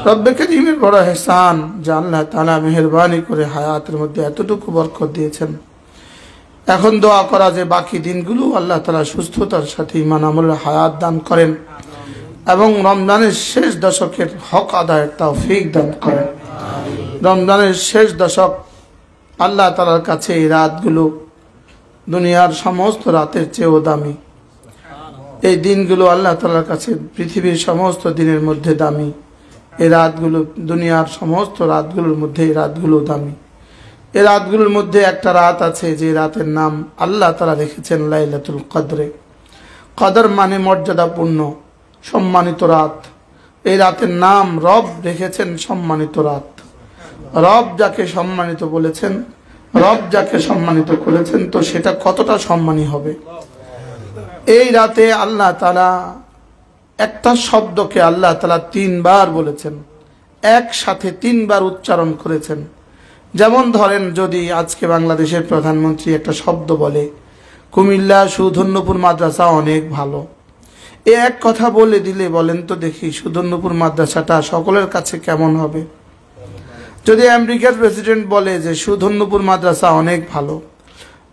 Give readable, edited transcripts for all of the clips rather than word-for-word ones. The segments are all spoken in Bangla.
রব্বে কারীমের বড় ইহসান যে আল্লাহ তাআলা মেহেরবানি করে হায়াতের মধ্যে এতটুকু বরকত দিয়েছেন। এখন দোয়া করা যে বাকি দিনগুলো আল্লাহ তাআলা সুস্থতার সাথে ঈমান আমলের হায়াত দান করেন এবং রমজানের শেষ দশকের হক আদায়ের তৌফিক দান করেন। রমজানের শেষ দশক আল্লাহ তাআলার কাছে এই রাতগুলো দুনিয়ার সমস্ত রাতের চেয়েও দামি। এই দিনগুলো আল্লাহ তাআলার কাছে পৃথিবীর সমস্ত দিনের মধ্যে দামি। এই রাতগুলো দুনিয়ার সমস্ত রাতগুলোর মধ্যে এই রাতগুলো দামি। এই রাতগুলোর মধ্যে একটা রাত আছে যে রাতের নাম আল্লাহ তাআলা রেখেছেন লাইলাতুল কদরে। কদর মানে মর্যাদাপূর্ণ সম্মানিত রাত। এই রাতের নাম রব রেখেছেন সম্মানিত রাত। রব যাকে সম্মানিত বলেছেন, রব যাকে সম্মানিত করেছেন, তো সেটা কতটা সম্মানী হবে। এই রাতে আল্লাহ তাআলা একটা শব্দকে আল্লাহ তাআলা 3 বার বলেছেন, একসাথে 3 বার উচ্চারণ করেছেন। যেমন ধরেন যদি আজকে বাংলাদেশের প্রধানমন্ত্রী একটা শব্দ বলে কুমিল্লা সুধন্যপুর মাদ্রাসা অনেক ভালো, এই এক কথা বলে দিলে বলেন তো দেখি সুধন্যপুর মাদ্রাসাটা সকলের কাছে কেমন হবে। যদি আমেরিকার প্রেসিডেন্ট বলে যে সুধন্যপুর মাদ্রাসা অনেক ভালো,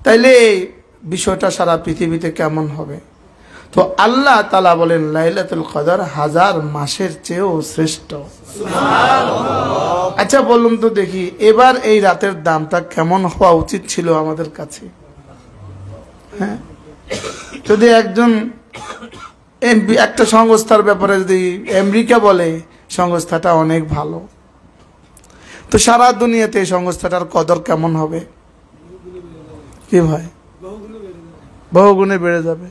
তাইলে বিষয়টা সারা পৃথিবীতে কেমন হবে। তো আল্লাহ তাআলা বলেন লাইলাতুল কদর 1000 মাসের চেয়েও শ্রেষ্ঠ। আচ্ছা বলুন তো দেখি এবার এই রাতের দামটা কেমন হওয়া উচিত ছিল আমাদের কাছে। হ্যাঁ, যদি একজন একটা সংস্থার ব্যাপারে যদি আমেরিকা বলে সংস্থাটা অনেক ভালো, তো সারা দুনিয়াতে এই সংস্থাটার কদর কেমন হবে কি ভাই? বহুগুণে বেড়ে যাবে।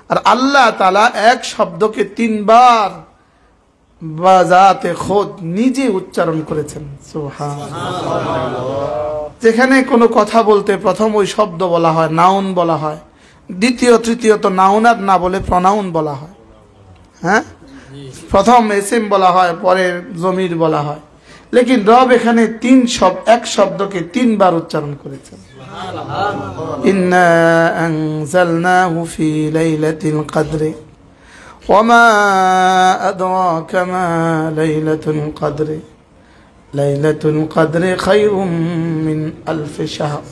আর আল্লাহ তাআলা এক শব্দকে 3 বার বাজাতে খোদ নিজে উচ্চারণ করেছেন। সুবহানাল্লাহ। যেখানে কোনো কথা বলতে প্রথম ওই শব্দ বলা হয়, নাউন বলা হয়, দ্বিতীয় তৃতীয় তো নাউন আর না বলে প্রনাউন বলা হয়। হ্যাঁ, প্রথম এসএম বলা হয়, পরে জমির বলা হয়। লেকিন রব এখানে এক শব্দকে 3 বার উচ্চারণ করেছেন। ইন্না আনজালনাহু ফি লাইলাতিল কদরি ওয়া মা আদরাকা মা লাইলাতুল কদরি লাইলাতুল কদরি খায়রুম মিন আলফি শাহর।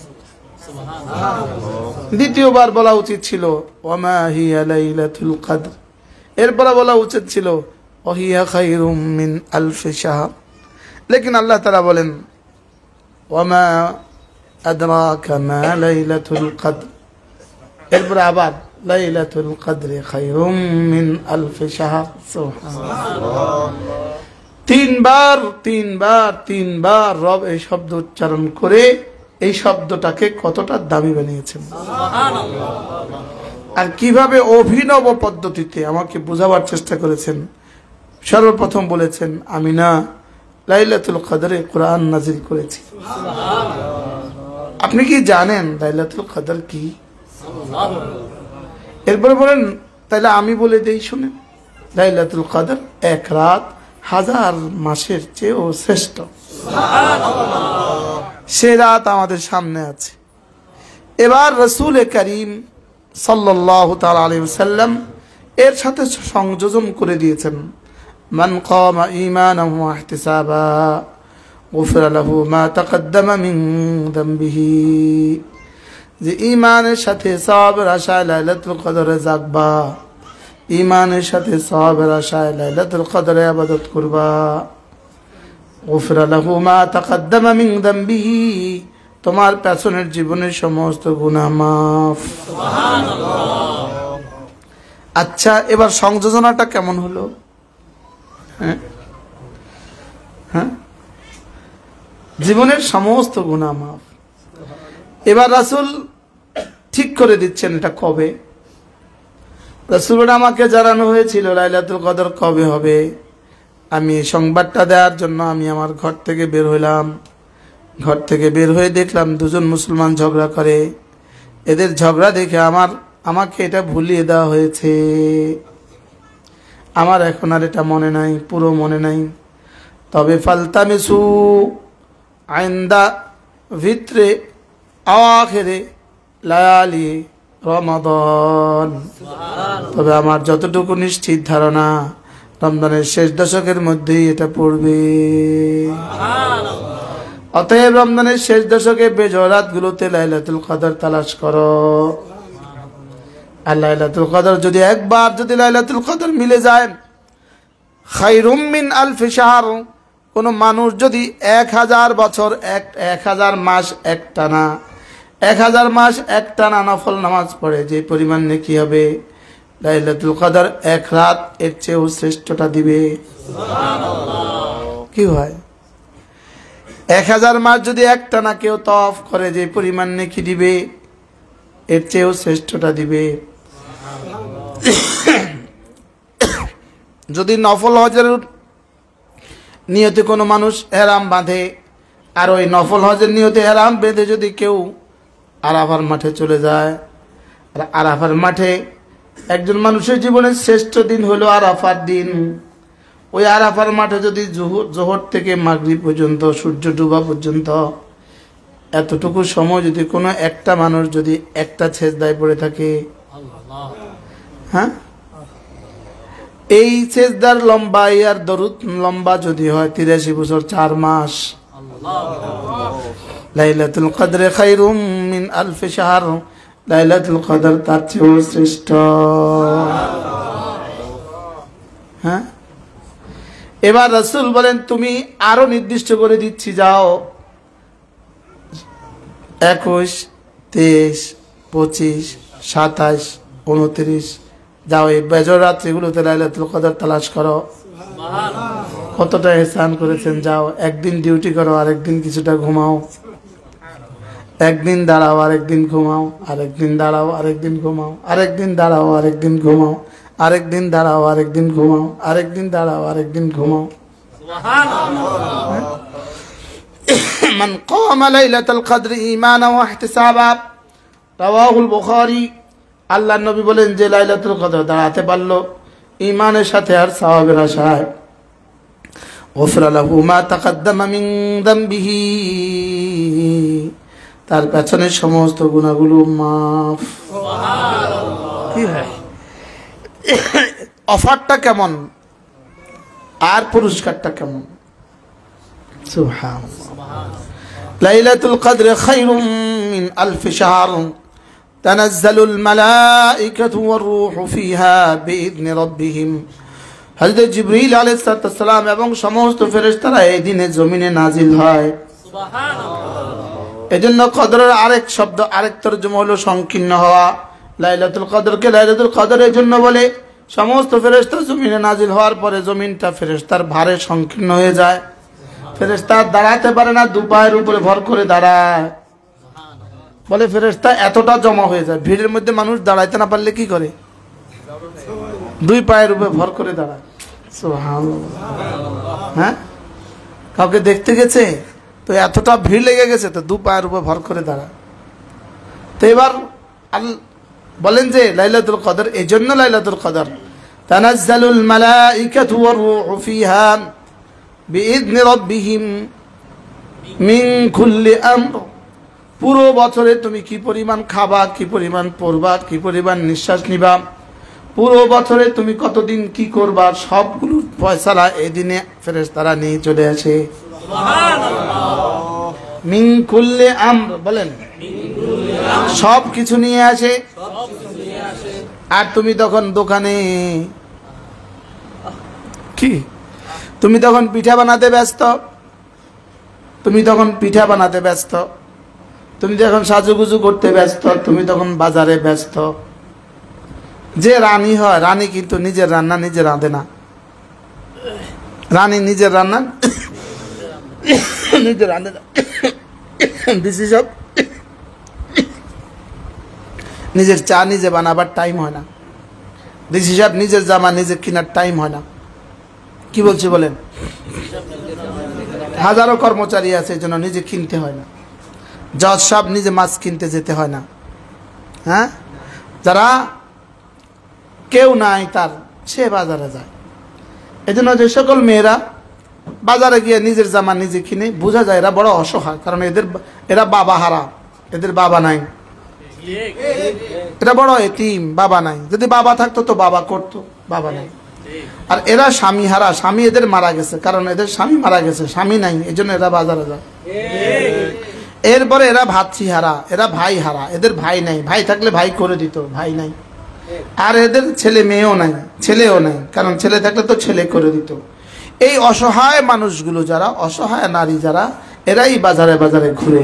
দ্বিতীয়বার বলা উচিত ছিল ওয়া মা হিয়া লাইলাতুল কদর, এরপরে বলা উচিত ছিল ওয়া হিয়া খায়রুম মিন আলফি শাহর। লেকিন আল্লাহ তাআলা বলেন ওয়া মা আদরাকা মা লাইলাতুল কদর, এরপরে আবার লাইলাতুল কদরি খায়রুম মিন আলফি শাহর। সুবহানাল্লাহ। 3 বার রব এই শব্দ উচ্চারণ করে এই শব্দটাকে কতটা দামি বানিয়েছেন। আর কিভাবে অভিনব পদ্ধতিতে আমাকে বোঝাবার চেষ্টা করেছেন। সর্বপ্রথম বলেছেন আমি না লাইলাতুল কদরে কোরআন নাজিল করেছি। আপনি কি জানেন লাইলাতুল কদর কি? এরপরে বলেন তাহলে আমি বলে দেই শুনেন, লাইলাতুল কদর এক রাত 1000 মাসের চেয়েও শ্রেষ্ঠ। সে রাত আমাদের সামনে আছে। এবার রাসূল করিম সাল্লাল্লাহু তাআলা আলাইহি ওয়াসাল্লাম এর সাথে সংযোজন করে দিয়েছেন মান কামা ঈমানাহু ওয়া ইহতিসাবা গুফিরা লাহু মা তাকদ্দামা মিন যামবিহি। যে ঈমানের সাথে সওয়াবের আশায় লাইলাতুল কদরে জাগবা, ঈমানের সাথে সওয়াবের আশায় লাইলাতুল কদরে ইবাদত করবা, গুফিরা লাহু মা তাকদ্দামা মিন যামবিহি, তোমার পেছনের জীবনের সমস্ত গুনাহ মাফ। সুবহানাল্লাহ। আচ্ছা এবার সংযোজনাটা কেমন হলো? হ্যাঁ, জীবনের সমস্ত গুনাহ মাফ। এবার রাসূল ঠিক করে দিচ্ছেন এটা কবে। রাসূল আমাকে জানানো হয়েছিল লাইলাতুল কদর কবে হবে। আমি সংবাদটা দেওয়ার জন্য আমি আমার ঘর থেকে বের হইলাম। ঘর থেকে বের হয়ে দেখলাম দুজন মুসলমান ঝগড়া করে। এদের ঝগড়া দেখে আমাকে এটা ভুলিয়ে দেওয়া হয়েছে। আমার এখন আর এটা মনে নাই, পুরো মনে নাই। তবে ফালতামিসু আইন্দা ভিতরে আখিরে লায়ালি রমাদান, তবে আমার যতটুকু নিশ্চিত ধারণা রমজানের শেষ দশকের মধ্যেই এটা পড়বে। অতএব রমজানের শেষ দশকে বেজোড় রাতগুলোতে লাইলাতুল কদর তালাশ করো। আর লাইলাতুল কদর যদি একবার যদি লাইলাতুল কদর মিলে যায়, খায়রুম মিন আলফি শাহর, কোন মানুষ যদি 1000 বছর 1000 মাস একটানা 1000 মাস একটানা নফল নামাজ পড়ে যে পরিমাণ নেকি হবে, লাইলাতুল কদর এক রাত এর চেয়েও শ্রেষ্ঠটা দিবে। কি হয়? 1000 মাস যদি একটানা কেউ তওয়াফ করে যে পরিমাণ নেকি দিবে, এর চেয়েও শ্রেষ্ঠটা দিবে। যদি নফল হজের নিয়তে কোনো মানুষ এহরাম বাঁধে, আর ওই নফল হজের নিয়তে এহরাম বেঁধে যদি কেউ আরাফার মাঠে চলে যায়, আর আরাফার মাঠে একজন মানুষের জীবনের শ্রেষ্ঠ দিন হলো আরাফার দিন। ওই আরাফার মাঠে যদি জোহর থেকে মাগরিব পর্যন্ত, সূর্য ডুবা পর্যন্ত এতটুকু সময় যদি কোনো একটা মানুষ যদি একটা সেজদায় পড়ে থাকে, হ্যাঁ, এই সেজদার লম্বা আর দরুদ লম্বা যদি হয় 83 বছর 4 মাস, লাইলাতুল কদরে খায়রুম মিন আলফি শাহর, লাইলাতুল কদর তার চেয়েও শ্রেষ্ঠ। হ্যাঁ, এবার রাসূল বলেন তুমি আরো নির্দিষ্ট করে দিচ্ছি, যাও 21, 23, 25, 27, 29, যাও এই বেজর রাত্রিগুলোতে লাইলাতুল কদর তালাশ করো। কতটা ইহসান করেছেন। যাও একদিন ডিউটি করো, আরেকদিন কিছুটা ঘুমাও, একদিন দাঁড়াও আরেকদিন ঘুমাও, আরেকদিন দাঁড়াও আরেকদিন ঘুমাও, আরেকদিন দাঁড়াও আরেকদিন ঘুমাও, আরেকদিন দাঁড়াও আরেকদিন ঘুমাও, আরেকদিন দাঁড়াও আরেকদিন ঘুমাও। মান কামা লাইলাতুল কদর ঈমানান ওয়া ইহতিসাবান, রাওয়াহুল বুখারী। আল্লাহর নবী বলেন যে লাইলাতুল কদর দাঁড়াতে পারলো ঈমানের সাথে আর সওয়াবের আশায়, গফরা লাহু মা তাকাদ্দামা মিন যামবিহি, তার পেছনের সমস্ত গুনাহগুলো মাফ। কি হয়? অফারটা কেমন আর পুরস্কারটা কেমন? সুবহানাল্লাহ। লাইলাতুল কদর খায়রুম মিন আলফি শাহর, তানাজ্জালুল মালাইকাতু ওয়ার রূহু ফিহা বিইذনি রাব্বিহিম। হযরত জিবরীল আলাইহিস সালাম এবং সমস্ত ফেরেশতারা এই দিনে জমিনে নাজিল হয়। সুবহানাল্লাহ। এজন্য কদরের আরেক শব্দ, আরেক তরজমা হলো সংকীর্ণ হওয়া। লাইলাতুল কদরকে লাইলাতুল কদর এর জন্য বলে সমস্ত ফেরেশতা জমিনে নাজিল হওয়ার পরে জমিনটা ফেরেশতার ভারে সংকীর্ণ হয়ে যায়। ফেরেশতা দাঁড়াতে পারে না, দু পায়ের উপরে ভর করে দাঁড়ায়। বলে ফেরেশতা এতটা জমা হয়ে যায়, ভিড়ের মধ্যে মানুষ দাঁড়াইতে না পারলে কি করে? দুই পায়ের উপরে ভর করে দাঁড়ায়। সুবহানাল্লাহ। হ্যাঁ, কাউকে দেখতে গেছে তো এতটা ভিড় লেগে গেছে তো দু পায়ের উপর ভর করে দাঁড়ায়। তো এবার বলেন যে লাইলাতুল কদর এই জন্য লাইলাতুল কদর, তানাজ্জালুল মালাইকাতু ওয়ার রূহু ফিহা বিইذনি রাব্বিহিম মিন কুল্লি আমর। পুরো বছরে তুমি কি পরিমাণ খাবা, কি পরিমাণ পড়বা, কি পরিমাণ নিঃশ্বাস নিবা, পুরো বছরে তুমি কতদিন কি করবা, সবগুলো ফয়সালা এই দিনে ফেরেশতারা নিয়ে চলে আসে। সুবহানাল্লাহ। মিন কুল্লি আমর বলেন, সব কিছু নিয়ে আসে। আর তুমি তখন দোকানে কি, তুমি তখন পিঠা বানাতে ব্যস্ত, তুমি তখন পিঠা বানাতে ব্যস্ত, তুমি যখন সাজুগুজু করতে ব্যস্ত, তুমি তখন বাজারে ব্যস্ত। যে রানী হয়, রানী কিন্তু নিজের রান্না নিজে রাঁধে না। রানী নিজের রান্না নিজে রাঁধে না। বেশি সব নিজের চা নিজে বানাবার টাইম হয় না, ডিসি সাহেব নিজের জামা নিজে কেনার টাইম হয় না। কি বলছি বলেন? হাজারো কর্মচারী আছে এই জন্য নিজে কিনতে হয় না। জজ সাহেব নিজে মাছ কিনতে যেতে হয় না। হ্যাঁ, যারা কেউ নাই তার, সে বাজারে যায়। এই জন্য যে সকল মেয়েরা বাজারে গিয়ে নিজের জামা নিজে কিনে, বোঝা যায় এরা বড় অসহায়, কারণ এরা বাবা হারা, এদের বাবা নাই। এটা বড় এতিম, বাবা নাই। যদি বাবা থাকতো তো বাবা করতো, বাবা নাই। আর এরা স্বামী হারা, স্বামী এদের মারা গেছে, কারণ এদের স্বামী মারা গেছে, স্বামী নাই, এই জন্য এরা বাজারে যায়। এরপরে এরা ভাতৃহারা, এরা ভাই হারা, এদের ভাই নাই, ভাই থাকলে ভাই করে দিত, ভাই নাই। আর এদের ছেলে মেয়েও নাই, ছেলেও নাই, কারণ ছেলে থাকলে তো ছেলে করে দিত। এই অসহায় মানুষগুলো যারা, অসহায় নারী যারা, এরাই বাজারে বাজারে ঘুরে।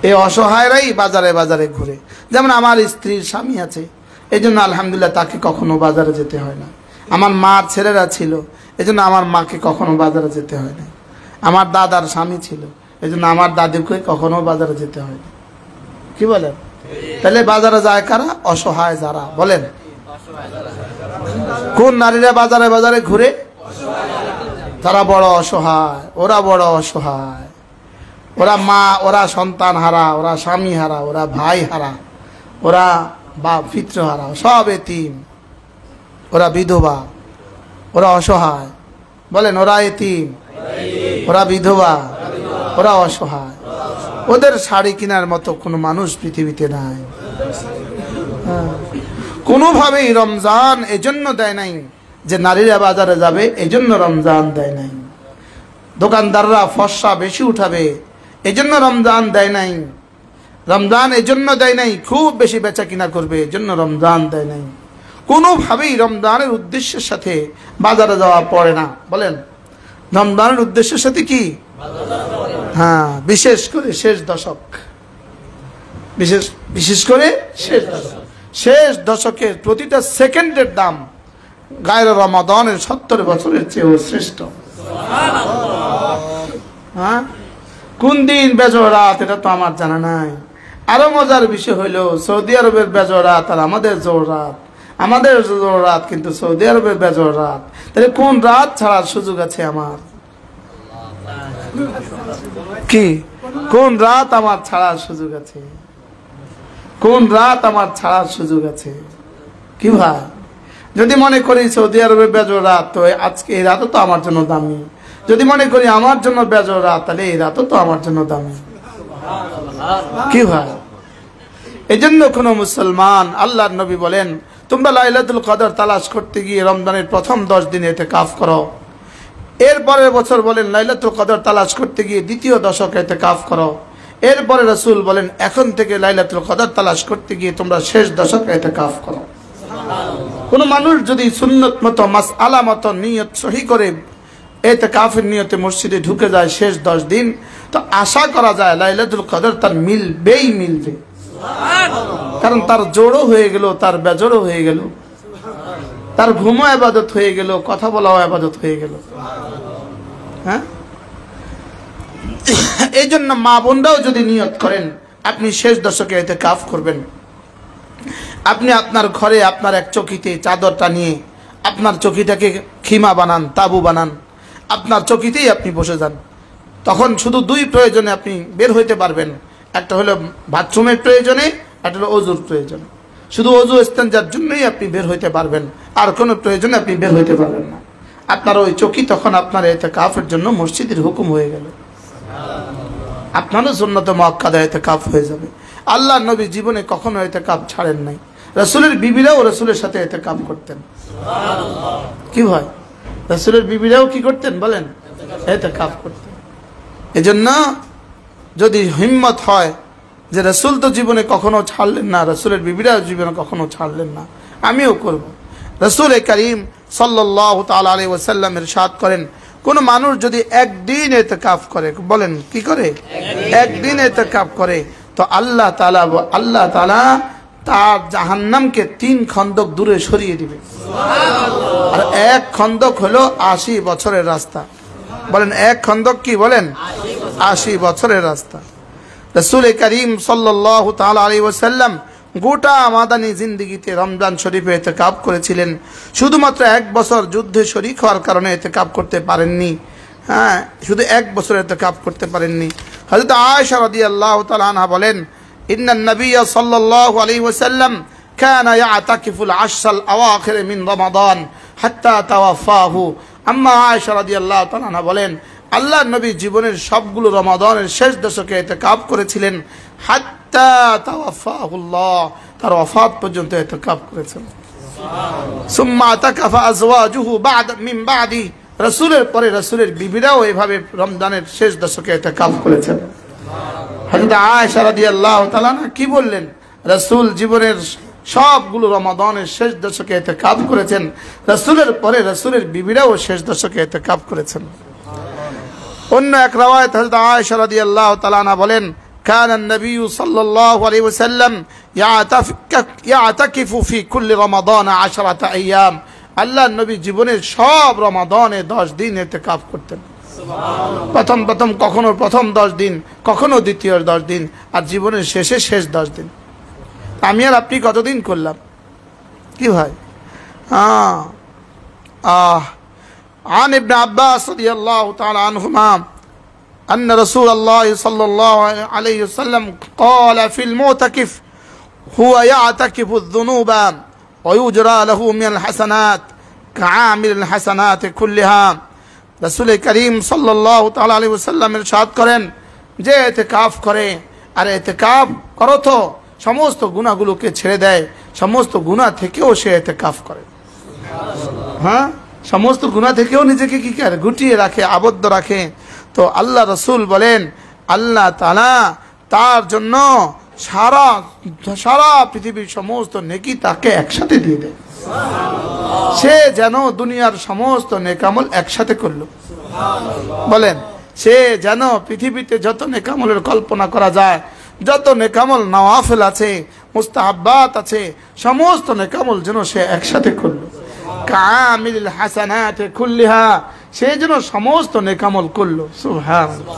এই অসহায়রাই বাজারে বাজারে ঘুরে। যেমন আমার স্ত্রীর স্বামী আছে, এই জন্য আলহামদুলিল্লাহ তাকে কখনো বাজারে যেতে হয় না। আমার মার ছেলেরা ছিল, এই জন্য আমার মাকে কখনো বাজারে যেতে হয় না। আমার দাদার স্বামী ছিল, এই জন্য আমার দাদিকে কখনো বাজারে যেতে হয় না। কি বলেন? তাহলে বাজারে যায় কারা? অসহায় যারা। বলেন কোন নারীরা বাজারে বাজারে ঘুরে? তারা বড় অসহায়, ওরা বড় অসহায়। ওরা মা, ওরা সন্তান হারা, ওরা স্বামী হারা, ওরা ভাই হারা, ওরা বাপ পিতৃ হারা, সব এতিম, ওরা বিধবা, ওরা অসহায়। বলেন ওরা এতিম, ওরা বিধবা, ওরা অসহায়। ওদের শাড়ি কেনার মতো কোনো মানুষ পৃথিবীতে নাই। কোনোভাবেই রমজান এজন্য দেয় নাই যে নারীরা বাজারে যাবে, এজন্য রমজান দেয় নাই। দোকানদাররা ফর্সা বেশি উঠাবে, এজন্য রমজান দেয় নাই। রমজান এজন্য দেয় নাই খুব বেশি বেচা কিনা করবে, এজন্য রমজান দেয় নাই। কোনোভাবেই রমজানের উদ্দেশ্যের সাথে বাজারে যাওয়া পড়ে না। বলেন রমজানের উদ্দেশ্যের সাথে কি? হ্যাঁ, বিশেষ করে শেষ দশক, বিশেষ করে শেষ দশকের প্রতিটা সেকেন্ডের দাম গায়রে রমাদানের 70 বছরের চেয়েও শ্রেষ্ঠ। হ্যাঁ, কোন দিন বেজোড় রাত এটা তো আমার জানা নাই। আরো মজার বিষয় হইল সৌদি আরবের বেজোড় রাত আর আমাদের জোড় রাত। আমাদের জোড় রাত কিন্তু সৌদি আরবের বেজোড় রাত। তাহলে কোন রাত ছাড়ার সুযোগ আছে আমার? কি কোন রাত আমার ছাড়ার সুযোগ আছে? কোন রাত আমার ছাড়ার সুযোগ আছে? কি ভাই, যদি মনে করি সৌদি আরবের বেজোড় রাত, তো আজকে এই রাতও তো আমার জন্য দামি। যদি মনে করি আমার জন্য বেজোড় রাত, তাহলে এই রাতও তো আমার জন্য দামি। কি ভাই, এই জন্য কোন মুসলমান, আল্লাহর নবী বলেন তোমরা লাইলাতুল কদর তালাশ করতে গিয়ে রমজানের প্রথম 10 দিন ইতিকাফ করো। এরপরের বছর বলেন লাইলাতুল কদর তালাশ করতে গিয়ে দ্বিতীয় দশকে ইতিকাফ করো। এরপরে রাসূল বলেন এখন থেকে লাইলাতুল কদর তালাশ করতে গিয়ে তোমরা শেষ দশকে ইতিকাফ করো। কোন মানুষ যদি সুন্নত মতো মাসআলা মতো নিয়ত সহি করে ইতিকাফের নিয়তে মসজিদে ঢুকে যায় শেষ 10 দিন, তো আশা করা যায় লাইলাতুল কদর তার মিলবেই মিলবে। কারণ তার জোড়ও হয়ে গেল, তার বেজোড়ও হয়ে গেল, তার ঘুমও ইবাদত হয়ে গেল, কথা বলাও ইবাদত হয়ে গেল। হ্যাঁ, এই জন্য মা বোনরাও যদি নিয়ত করেন আপনি শেষ দশকে ইতিকাফ করবেন, আপনি আপনার ঘরে আপনার এক চকিতে চাদরটা নিয়ে আপনার চকিটাকে খিমা বানান, তাবু বানান, আপনার চকিতেই আপনি বসে যান। তখন শুধু 2 প্রয়োজনে আপনি বের হইতে পারবেন। একটা হলো বাথরুমের প্রয়োজনে, একটা হলো অজুর প্রয়োজনে। শুধু অজু ইস্তেঞ্জার জন্যই আপনি বের হইতে পারবেন, আর কোনো প্রয়োজনে আপনি বের হইতে পারবেন না। আপনার ওই চকি তখন আপনার ইতিকাফের জন্য মসজিদের হুকুম হয়ে গেল, আপনারও সুন্নত মুআক্কাদা ইতিকাফ হয়ে যাবে। আল্লাহর নবী জীবনে কখনো ইতিকাফ ছাড়েন নাই। রাসূলের বিবিরাও রাসূলের সাথে ইতিকাফ করতেন। কি ভাই, রাসূলের বিবিরাও কি করতেন বলেন? ইতিকাফ করতেন। এজন্য যদি হিম্মত হয় যে রাসূল তো জীবনে কখনো ছাড়লেন না, রাসূলের বিবিরাও জীবনে কখনো ছাড়লেন না, আমিও করব। রাসূল করিম সাল্লাল্লাহু তাআলা আলাইহি ওয়াসাল্লাম ইরশাদ করেন কোন মানুষ যদি একদিন ইতিকাফ করে, বলেন কি করে? একদিন ইতিকাফ করে, তো আল্লাহ তাআলা তার জাহান্নামকে 3 খন্দক দূরে সরিয়ে দিবে। আর 1 খন্দক হলো 80 বছরের রাস্তা। বলেন 1 খন্দক কি? বলেন 80 বছরের রাস্তা। রাসূল করিম সাল্লাল্লাহু তাআলা আলাইহি ওয়াসাল্লাম গোটা মাদানী জিন্দেগিতে রমজান শরীফে ইতিকাফ করেছিলেন। শুধুমাত্র 1 বছর যুদ্ধে শরীক হওয়ার কারণে ইতিকাফ করতে পারেননি। হ্যাঁ, শুধু 1 বছর ইতিকাফ করতে পারেননি। হযরত আয়েশা রাদিয়াল্লাহু তাআলা আনহা বলেন ইন্নান নাবিয়্য সাল্লাল্লাহু আলাইহি ওয়াসাল্লাম কানা ইয়াতাকিফুল 10 আওয়াখির মিন রমাদান হাত্তা তাওয়াফাহু। আম্মা আয়েশা রাদিয়াল্লাহু তাআলা আনহা বলেন আল্লাহর নবী জীবনের সবগুলো রমাদানের শেষ দশকে ইতিকাফ করেছিলেন, হাত্তা তাওয়াফাহুল্লাহ, তার ওফাত পর্যন্ত ইতিকাফ করেছেন। সুম্মা আতাকাফা আজওয়াজুহু বা'দ মিন বা'দি, রাসূলের পরে রাসূলের বিবিরাও এভাবে রমজানের শেষ দশকে ইতিকাফ করেছেন। হযরত আয়েশা রাদিয়াল্লাহু তাআলা কি বললেন? রাসূল জীবনের সবগুলো রমাদানের শেষ দশকে ইতিকাফ করেছেন, রাসূলের পরে রাসূলের বিবিরাও শেষ দশকে ইতিকাফ করেছেন। অন্য এক রওয়ায়াত হযরত আয়েশা রাদিয়াল্লাহু তাআলা বলেন, كان النبي صلى الله عليه وسلم يعتكف في كل رمضان 10 أيام। আল্লাহর নবী জীবনের সব রমাদানে 10 দিন ইতিকাফ করতেন। প্রথম কখনো প্রথম 10 দিন, কখনো দ্বিতীয় 10 দিন, আর জীবনের শেষে শেষ 10 দিন। আমি আর আপনি কতদিন করলাম? কি ভাই? عن ابن عباس رضي الله تعالى عنهما أن رسول الله صلى الله عليه وسلم قال في المعتكف هو يعتكف الذنوب ويجرى له من الحسنات كعامل الحسنات كلها। رسول كريم صلى الله تعالى عليه وسلم ইরশাদ করেন যে ইতিকাফ করে, আর ইতিকাফ করো তো সমস্ত গুনাহগুলোকে ছেড়ে দেয়, সমস্ত গুনাহ থেকেও সে ইতিকাফ করে। হ্যাঁ, সমস্ত গুনাহ থেকেও নিজেকে কি করে? গুটিয়ে রাখে, আবদ্ধ রাখে। তো আল্লাহ রসুল বলেন আল্লাহ তাআলা তার জন্য সারা পৃথিবীর সমস্ত নেকি তাকে একসাথে দিয়ে দেয়। সে যেন দুনিয়ার সমস্ত নেকামল একসাথে করলো। বলেন, সে যেন পৃথিবীতে যত নেকামলের কল্পনা করা যায়, যত নেকামল নওয়াফিল আছে, মুস্তাহাব্বাত আছে, সমস্ত নেকামল যেন সে একসাথে করলো। কামিল হাসানাত কুল্লিহা, সে যেন সমস্ত নেকামল করলো। সুবহানাল্লাহ।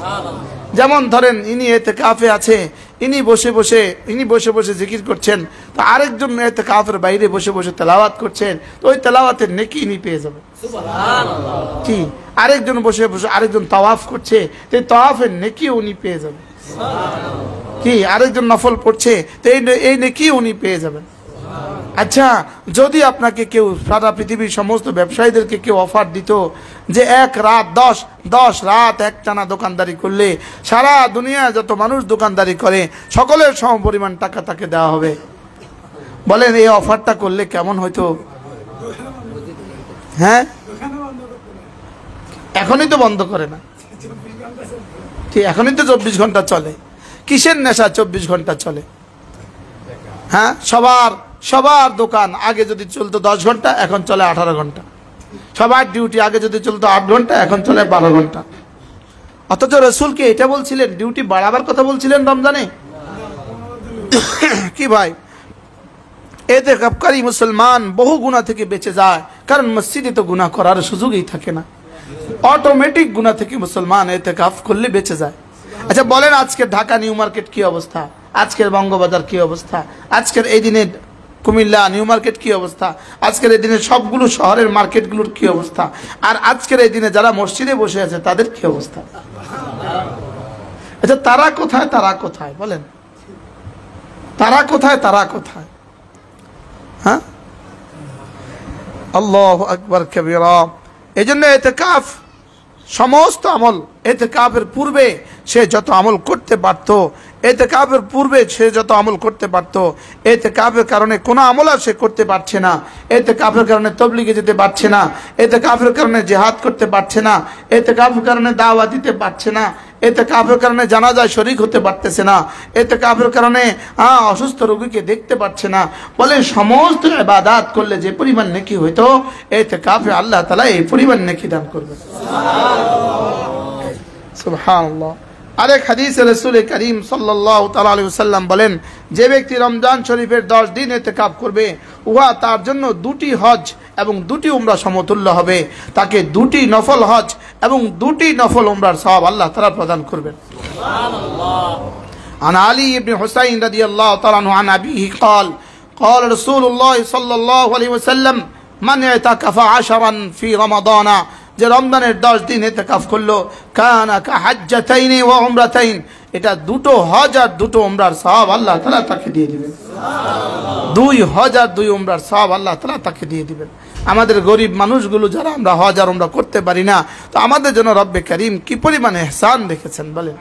যেমন ধরেন ইনি ইতিকাফে আছে, ইনি বসে বসে জিকির করছেন, তো আরেকজন ইতিকাফের বাইরে বসে বসে তেলাওয়াত করছেন, তো ওই তেলাওয়াতের নেকি ইনি পেয়ে যাবেন। সুবহানাল্লাহ। কি আরেকজন বসে বসে আরেকজন তাওয়াফ করছে, তো এই তাওয়াফের নেকি উনি পেয়ে যাবেন। সুবহানাল্লাহ। কি আরেকজন নফল পড়ছে, তো এই নেকি উনি পেয়ে যাবেন। আচ্ছা, যদি আপনাকে কেউ সারা পৃথিবীর সমস্ত ব্যবসায়ীদেরকে কেউ অফার দিত যে 10 রাত একটানা দোকানদারি করলে সারা দুনিয়া যত মানুষ দোকানদারি করে সকলের সমপরিমাণ টাকা তাকে দেওয়া হবে, বলেন এই অফারটা করলে কেমন হইতো? হ্যাঁ, এখনই তো বন্ধ করে না, ঠিক এখনই তো 24 ঘন্টা চলে। কিসের নেশা 24 ঘন্টা চলে? হ্যাঁ, সবার দোকান আগে যদি চলতো 10 ঘন্টা, এখন চলে 18 ঘন্টা। সবার ডিউটি আগে যদি চলতো 8 ঘন্টা, এখন চলে 12 ঘন্টা। অথচ রাসূলকে এটা বলছিলেন, ডিউটি বাড়াবার কথা বলছিলেন রমজানে। কি ভাই, ইতিকাফকারী মুসলমান বহু গুনাহ থেকে বেঁচে যায়, কারণ মসজিদে তো গুনাহ করার সুযোগই থাকে না। অটোমেটিক গুনাহ থেকে মুসলমান ইতিকাফ করলে বেঁচে যায়। আচ্ছা বলেন, আজকের ঢাকা নিউ মার্কেট কি অবস্থা, আজকের বঙ্গবাজার কি অবস্থা, আজকের এই দিনে কুমিল্লা নিউ মার্কেট কি অবস্থা, আজকের এই দিনে সবগুলো শহরের মার্কেটগুলোর কি অবস্থা, আর আজকের এই দিনে যারা মসজিদে বসে আছে তাদের কি অবস্থা? আচ্ছা তারা কোথায় বলেন, তারা কোথায়? হ্যাঁ, আল্লাহু আকবার কবীরা। এজন্য ইতিকাফ সমস্ত আমল, ইতিকাফের পূর্বে সে যত আমল করতে পারত, ইতিকাফের পূর্বে সে যত আমল করতে পারত, ইতিকাফের কারণে কোনো আমল আর সে করতে পারছে না। ইতিকাফের কারণে তাবলীগে যেতে পারছে না, ইতিকাফের কারণে জিহাদ করতে পারছে না, ইতিকাফের কারণে দাওয়াত দিতে পারছে না, ইতিকাফের কারণে জানাজায় শরীক হতে পারতেছে না, ইতিকাফের কারণে অসুস্থ রোগীকে দেখতে পাচ্ছে না। বলে সমস্ত ইবাদত করলে যে পরিমাণ নেকি হইতো, ইতিকাফে আল্লাহ তাআলা এই পরিমাণ নেকি দান করবেন। সুবহানাল্লাহ। আরেক হাদিসে রাসূল করিম সাল্লাল্লাহু তাআলা আলাইহি ওয়াসাল্লাম বলেন, যে ব্যক্তি রমজান শরীফের 10 দিন ইতিকাফ করবে, উহা তার জন্য 2টি হজ এবং 2টি উমরা সমতুল্য হবে। তাকে 2টি নফল হজ এবং 2টি নফল উমরার সওয়াব আল্লাহ তাআলা প্রদান করবেন। সুবহানাল্লাহ। عن علي بن حسين رضي الله تعالى عنه عن أبيه قال رسول الله صلى الله عليه وسلم من اعتكف 10 في رمضان, যে রমজানের 10 দিন ইতিকাফ করলো, কানা কাহাজ্জাতাইনি ওয়া উমরাতাইন, এটা 2টো হজ আর 2টো উমরার সওয়াব আল্লাহ তাআলা তাকে দিয়ে দিবেন। সুবহানাল্লাহ। 2 হজ আর 2 উমরার সওয়াব আল্লাহ তাআলা তাকে দিয়ে দিবেন। আমাদের গরিব মানুষগুলো যারা আমরা হজ আর উমরা করতে পারি না, তো আমাদের জন্য রব্বে করিম কি পরিমাণ ইহসান দেখেছেন বলেন,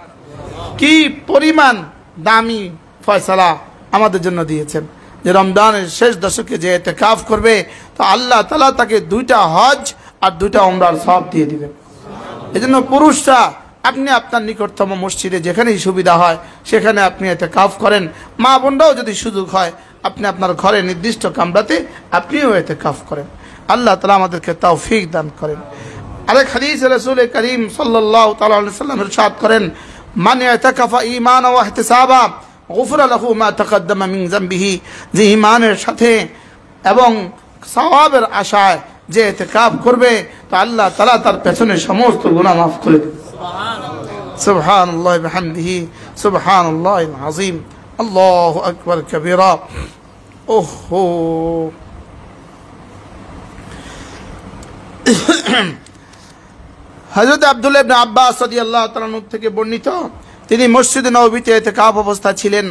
কি পরিমাণ দামি ফয়সালা আমাদের জন্য দিয়েছেন, যে রমজানের শেষ দশকে যে ইতিকাফ করবে তো আল্লাহ তাআলা তাকে 2টা হজ আর 2টা উমরার সওয়াব দিয়ে দিবেন। এজন্য পুরুষরা আপনি আপনার নিকটতম মসজিদে যেখানেই সুবিধা হয় সেখানে আপনি ইতিকাফ করেন। মা বোনরাও যদি সুযোগ হয় আপনি আপনার ঘরে নির্দিষ্ট কামরাতে আপনিও ইতিকাফ করেন। আল্লাহ তাআলা আমাদেরকে তৌফিক দান করেন। আরেক হাদিসে রাসূল করিম সাল্লাল্লাহু তাআলা আলাইহি ওয়াসাল্লাম ইরশাদ করেন, মান ইয়াতাকাফা ঈমানান ওয়া ইহতিসাবা গুফিরা লাহু মা তাকাদ্দামা মিন যামবিহি। যে ঈমানের সাথে এবং সওয়াবের আশায় যে ইতিকাফ করবে তো আল্লাহ তাআলা তার পেছনের সমস্ত গুনাহ মাফ করে দেবেন। সুবহানাল্লাহ বিহামদিহি সুবহানাল্লাহিল আযীম আল্লাহু আকবার কবীরা। ওহো হযরত আব্দুল্লাহ ইবনে আব্বাস রাদিয়াল্লাহু তাআলা আনহু থেকে বর্ণিত, তিনি মসজিদে নববীতে ইতিকাফ অবস্থা ছিলেন।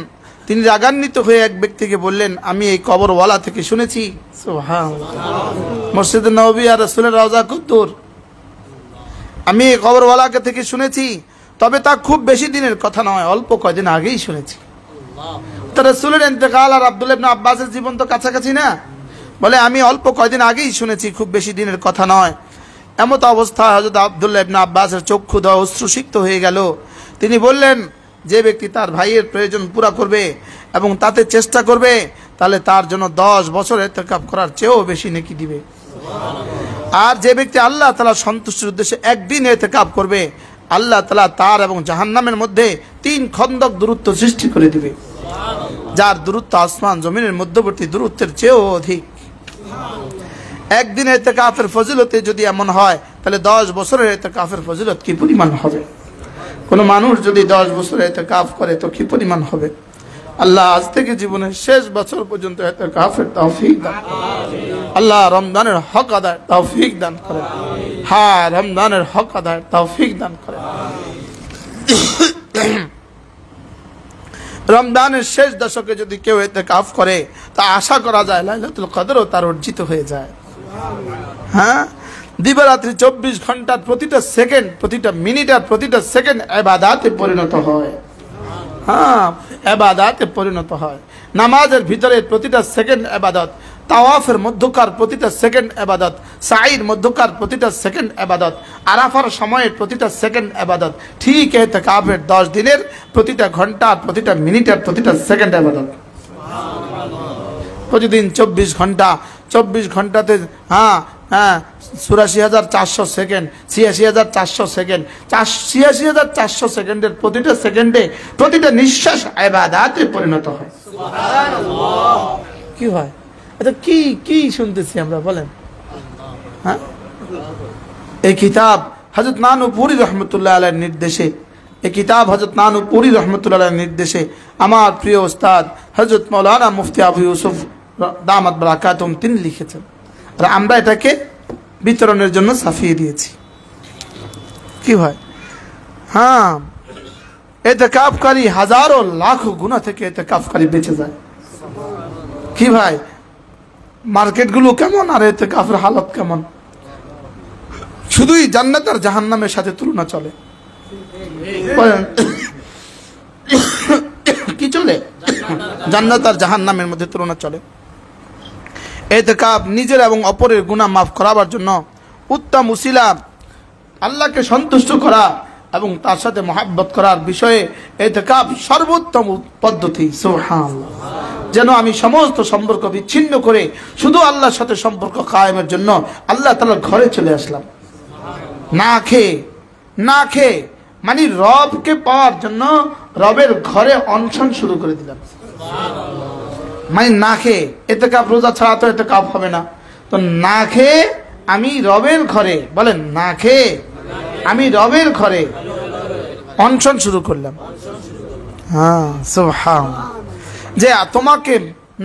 তিনি রাগান্বিত হয়ে এক ব্যক্তিকে বললেন, আমি এই কবরওয়ালা থেকে শুনেছি। সুবহানাল্লাহ, মসজিদে নববী আর রাসূলের রওজা কত দূর। আমি এই কবরওয়ালাকে থেকে শুনেছি, তবে তা খুব বেশি দিনের কথা নয়, অল্প কয়েকদিন আগেই শুনেছি। তো রাসূলের ইন্তেকাল আর আব্দুল্লাহ ইবনে আব্বাসের জীবন তো কাছাকাছি না। বলে আমি অল্প কয়েকদিন আগেই শুনেছি, খুব বেশি দিনের কথা নয়। এমত অবস্থায় হযরত আব্দুল্লাহ ইবনে আব্বাসের চক্ষু দ্বারা অশ্রুসিক্ত হয়ে গেল। তিনি বললেন, যে ব্যক্তি তার ভাইয়ের প্রয়োজন পুরা করবে এবং তাতে চেষ্টা করবে তাহলে তার জন্য 10 বছর ইতিকাফ করার চেয়েও বেশি নেকি দিবে। আর যে ব্যক্তি আল্লাহ তাআলা সন্তুষ্টির উদ্দেশ্যে একদিন ইতিকাফ করবে আল্লাহ তাআলা তার এবং জাহান্নামের মধ্যে 3 খন্দক দূরত্ব সৃষ্টি করে দিবে, যার দূরত্ব আসমান জমিনের মধ্যবর্তী দূরত্বের চেয়েও অধিক। একদিন ইতিকাফের ফজিলতে যদি এমন হয় তাহলে 10 বছরের ইতিকাফের ফজিলত কি পরিমাণ হবে। কোন মানুষ যদি 10 বছর ইতিকাফ করে তো কি পরিমাণ হবে। আল্লাহ আজ থেকে জীবনের শেষ বছর পর্যন্ত ইতিকাফের তৌফিক দান করেন। আল্লাহ রমজানের হক আদায় তৌফিক দান করেন। হ্যাঁ, রমজানের হক আদায় তৌফিক দান করেন। রমজানের শেষ দশকে যদি কেউ ইতিকাফ করে তা আশা করা যায় লাইলাতুল কদরও তার অর্জিত হয়ে যায়। হ্যাঁ, দিবারাত্রি 24 ঘন্টার প্রতিটা সেকেন্ড, প্রতিটা মিনিট আর প্রতিটা সেকেন্ড ইবাদতে পরিণত হয়। হ্যাঁ, ইবাদতে পরিণত হয়। নামাজের ভিতরে প্রতিটা সেকেন্ড ইবাদত, তাওয়াফের মধ্যকার প্রতিটা সেকেন্ড ইবাদত, সাঈর মধ্যকার প্রতিটা সেকেন্ড ইবাদত, আরাফার সময়ের প্রতিটা সেকেন্ড ইবাদত। ঠিক ইতিকাফের 10 দিনের প্রতিটা ঘন্টা, প্রতিটা মিনিট আর প্রতিটা সেকেন্ড ইবাদত। প্রতিদিন 24 ঘন্টা, 24 ঘন্টাতে ৮৪,৪০০ সেকেন্ড, ৮৬,৪০০ সেকেন্ড, ৮৬,৪০০ সেকেন্ডের প্রতিটা সেকেন্ডে প্রতিটা নিঃশ্বাস ইবাদতে পরিণত হয়। কি হয় এটা? কি শুনতেছি আমরা, বলেন? হ্যাঁ, এই কিতাব হযরত নানুপুরি রহমতুল্লাহ আলাইহির নির্দেশে, এই কিতাব হযরত নানুপুরি রহমতুল্লাহ আলাইহির নির্দেশে আমার প্রিয় উস্তাদ হযরত মাওলানা মুফতি আবু ইউসুফ দামাত বারাকাতুহুম তিনি লিখেছেন। আর আমরা এটাকে বিতরণের জন্য ছাপিয়ে দিয়েছি। কি হয়? হ্যাঁ, ইতিকাফকারী হাজারো লাখো গুনাহ থেকে ইতিকাফকারী বেঁচে যায়। কি ভাই, মার্কেটগুলো কেমন আর ইতিকাফের হালত কেমন? শুধুই জান্নাত আর জাহান্নামের সাথে তুলনা চলে। কি চলে? জান্নাত আর জাহান্নামের মধ্যে তুলনা চলে। ইতিকাফ নিজের এবং অপরের গুনাহ মাফ করাবার জন্য উত্তম উসিলা, আল্লাহকে সন্তুষ্ট করা এবং তার সাথে মহব্বত করার বিষয়ে ইতিকাফ সর্বোত্তম পদ্ধতি। সুবহানাল্লাহ। যেন আমি সমস্ত সম্পর্ক বিচ্ছিন্ন করে শুধু আল্লাহর সাথে সম্পর্ক কায়েমের জন্য আল্লাহ তাআলার ঘরে চলে আসলাম, না খেয়ে মানে রবকে পাওয়ার জন্য রবের ঘরে অনশন শুরু করে দিলাম। মানে না খেয়ে, ইতিকাফ রোজা ছাড়া তো ইতিকাফ হবে না। তো না খেয়ে আমি রবের ঘরে, বলেন, না খেয়ে আমি রবের ঘরে অনশন শুরু করলাম। হ্যাঁ, সুবহানাল্লাহ। যে তোমাকে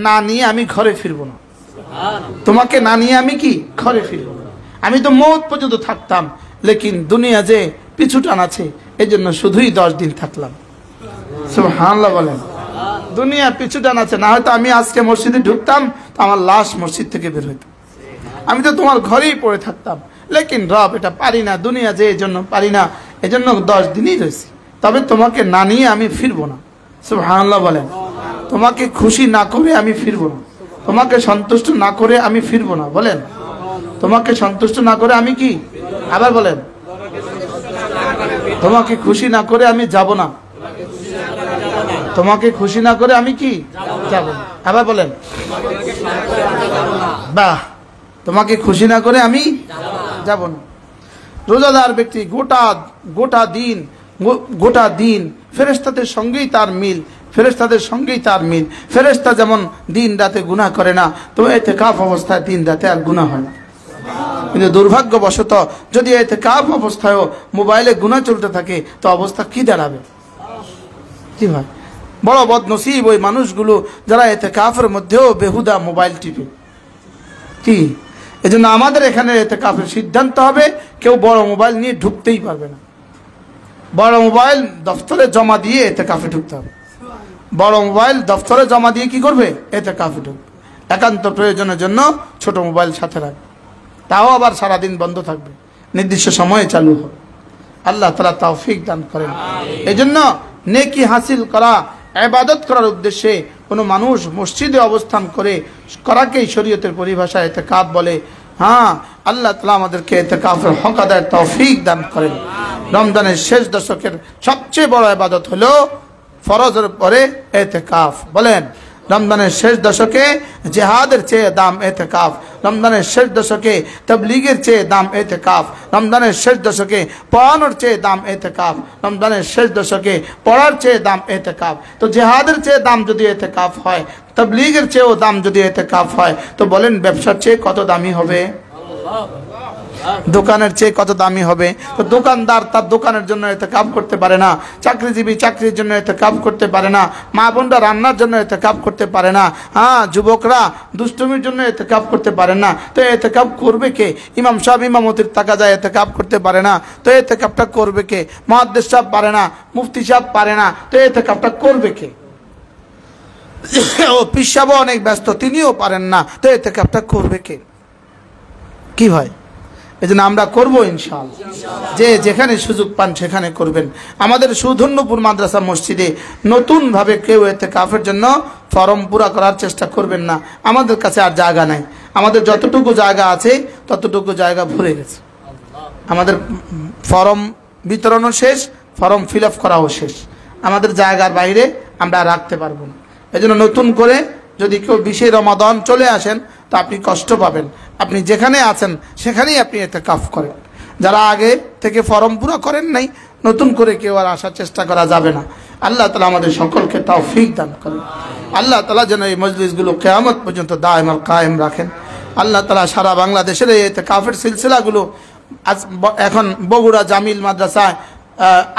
না নিয়ে আমি ঘরে ফিরবো না, তোমাকে না নিয়ে আমি কি ঘরে ফিরবো না। আমি তো মওত পর্যন্ত থাকতাম, লেকিন দুনিয়া যে পিছু টান আছে এই জন্য শুধুই 10 দিন থাকলাম। সুবহানাল্লাহ বলেন। দুনিয়া পিছু টান আছে, না হয়তো আমি আজকে মসজিদে ঢুকতাম তো আমার লাশ মসজিদ থেকে বের হইতো, আমি তো তোমার ঘরেই পড়ে থাকতাম। লেকিন রব এটা পারি না, দুনিয়া যে এই জন্য পারি না, এই জন্য 10 দিনই রয়েছি, তবে তোমাকে না নিয়ে আমি ফিরবো না। সুবহানাল্লাহ বলেন। তোমাকে খুশি না করে আমি ফিরবো না, তোমাকে সন্তুষ্ট না করে আমি ফিরবো না। বলেন, তোমাকে সন্তুষ্ট না করে আমি কি? আবার বলেন, তোমাকে খুশি না করে আমি যাব না, তোমাকে খুশি না করে আমি কি? যাব না। আবার বলেন, বাহ, তোমাকে খুশি না করে আমি যাব না। রোজাদার ব্যক্তি গোটা দিন ফেরেশতাদের সঙ্গেই তার মিল, ফেরেশতাদের সঙ্গেই তার মিল। ফেরেশতা যেমন দিন রাতে গুনাহ করে না, তো ইতিকাফ অবস্থায় দিন রাতে আর গুনাহ হয় না। কিন্তু দুর্ভাগ্যবশত যদি ইতিকাফ অবস্থায়ও মোবাইলে গুনাহ চলতে থাকে, তো অবস্থা কি দাঁড়াবে? কি ভাই, বড় বদনসিব ওই মানুষগুলো যারা ইতিকাফের মধ্যেও বেহুদা মোবাইল টিপে। কি এজন্য আমাদের এখানে ইতিকাফের সিদ্ধান্ত হবে, কেউ বড় মোবাইল নিয়ে ঢুকতেই পারবে না। বড় মোবাইল দফতরে জমা দিয়ে ইতিকাফে ঢুকতে হবে। বড় মোবাইল দফতরে জমা দিয়ে কি করবে? ইতিকাফে ঢুকবে। একান্ত প্রয়োজনের জন্য ছোট মোবাইল সাথে রাখবে, তাও আবার সারাদিন বন্ধ থাকবে, নির্দিষ্ট সময়ে চালু হবে। আল্লাহ তাআলা তৌফিক দান করেন। এজন্য নেকি হাসিল করা, ইবাদত করার উদ্দেশ্যে কোনো মানুষ মসজিদে অবস্থান করাকেই শরীয়তের পরিভাষায় ইতিকাফ বলে। হ্যাঁ, আল্লাহ তাআলা আমাদেরকে ইতিকাফের হক আদায়ের তৌফিক দান করেন। রমজানের শেষ দশকের সবচেয়ে বড় ইবাদত হলো ফরজের পরে ইতিকাফ। বলেন, রমজানের শেষ দশকে জিহাদের চেয়ে দাম ইতিকাফ, রমজানের শেষ দশকে তাবলীগের চেয়ে দাম ইতিকাফ, রমজানের শেষ দশকে পড়ানোর চেয়ে দাম ইতিকাফ, রমজানের শেষ দশকে পড়ার চেয়ে দাম ইতিকাফ। তো জিহাদের চেয়ে দাম যদি ইতিকাফ হয়, তাবলীগের চেয়েও দাম যদি ইতিকাফ হয়, তো বলেন ব্যবসার চেয়ে কত দামি হবে? দোকানের চেয়ে কত দামি হবে? তো দোকানদার তার দোকানের জন্য ইতিকাফ করতে পারে না, চাকরিজীবী চাকরির জন্য ইতিকাফ করতে পারে না, মা বোনরা রান্নার জন্য ইতিকাফ করতে পারে না, হ্যাঁ যুবকরা দুষ্টুমির জন্য ইতিকাফ করতে পারে না। তো ইতিকাফ করবে কে? ইমাম সাহেব ইমামতির টাকা যায় ইতিকাফ করতে পারে না, তো ইতিকাফটা করবে কে? মুহাদ্দিস সাহেব পারে না, মুফতি সাহেব পারে না, তো ইতিকাফটা করবে কে? ও পীর সাহেবও অনেক ব্যস্ত, তিনিও পারেন না, তো ইতিকাফটা করবে কে? কি ভাই, এজন্য আমরা করব ইনশাআল্লাহ। যে যেখানে সুযোগ পান সেখানে করবেন। আমাদের সুধন্যপুর মাদ্রাসা মসজিদে নতুনভাবে কেউ ইতিকাফের জন্য ফরম পুরা করার চেষ্টা করবেন না। আমাদের কাছে আর জায়গা নাই, আমাদের যতটুকু জায়গা আছে ততটুকু জায়গা ভরে গেছে। আমাদের ফরম বিতরণও শেষ, ফরম ফিল আপ করাও শেষ। আমাদের জায়গার বাইরে আমরা রাখতে পারবো না। এজন্য নতুন করে যদি কেউ 20 রমাদান চলে আসেন, তো আপনি কষ্ট পাবেন। আপনি যেখানে আছেন সেখানেই আপনি ইতিকাফ করেন। যারা আগে থেকে ফরম পুরো করেন নাই, নতুন করে কেউ আর আসার চেষ্টা করা যাবে না। আল্লাহ তাআলা আমাদের সকলকে তৌফিক দান করেন। আল্লাহ তাআলা যেন এই মজলিসগুলো কিয়ামত পর্যন্ত দায়েম আর কায়েম রাখেন। আল্লাহ তাআলা সারা বাংলাদেশের এই ইতিকাফের সিলসিলাগুলো এখন বগুড়া জামিল মাদ্রাসায়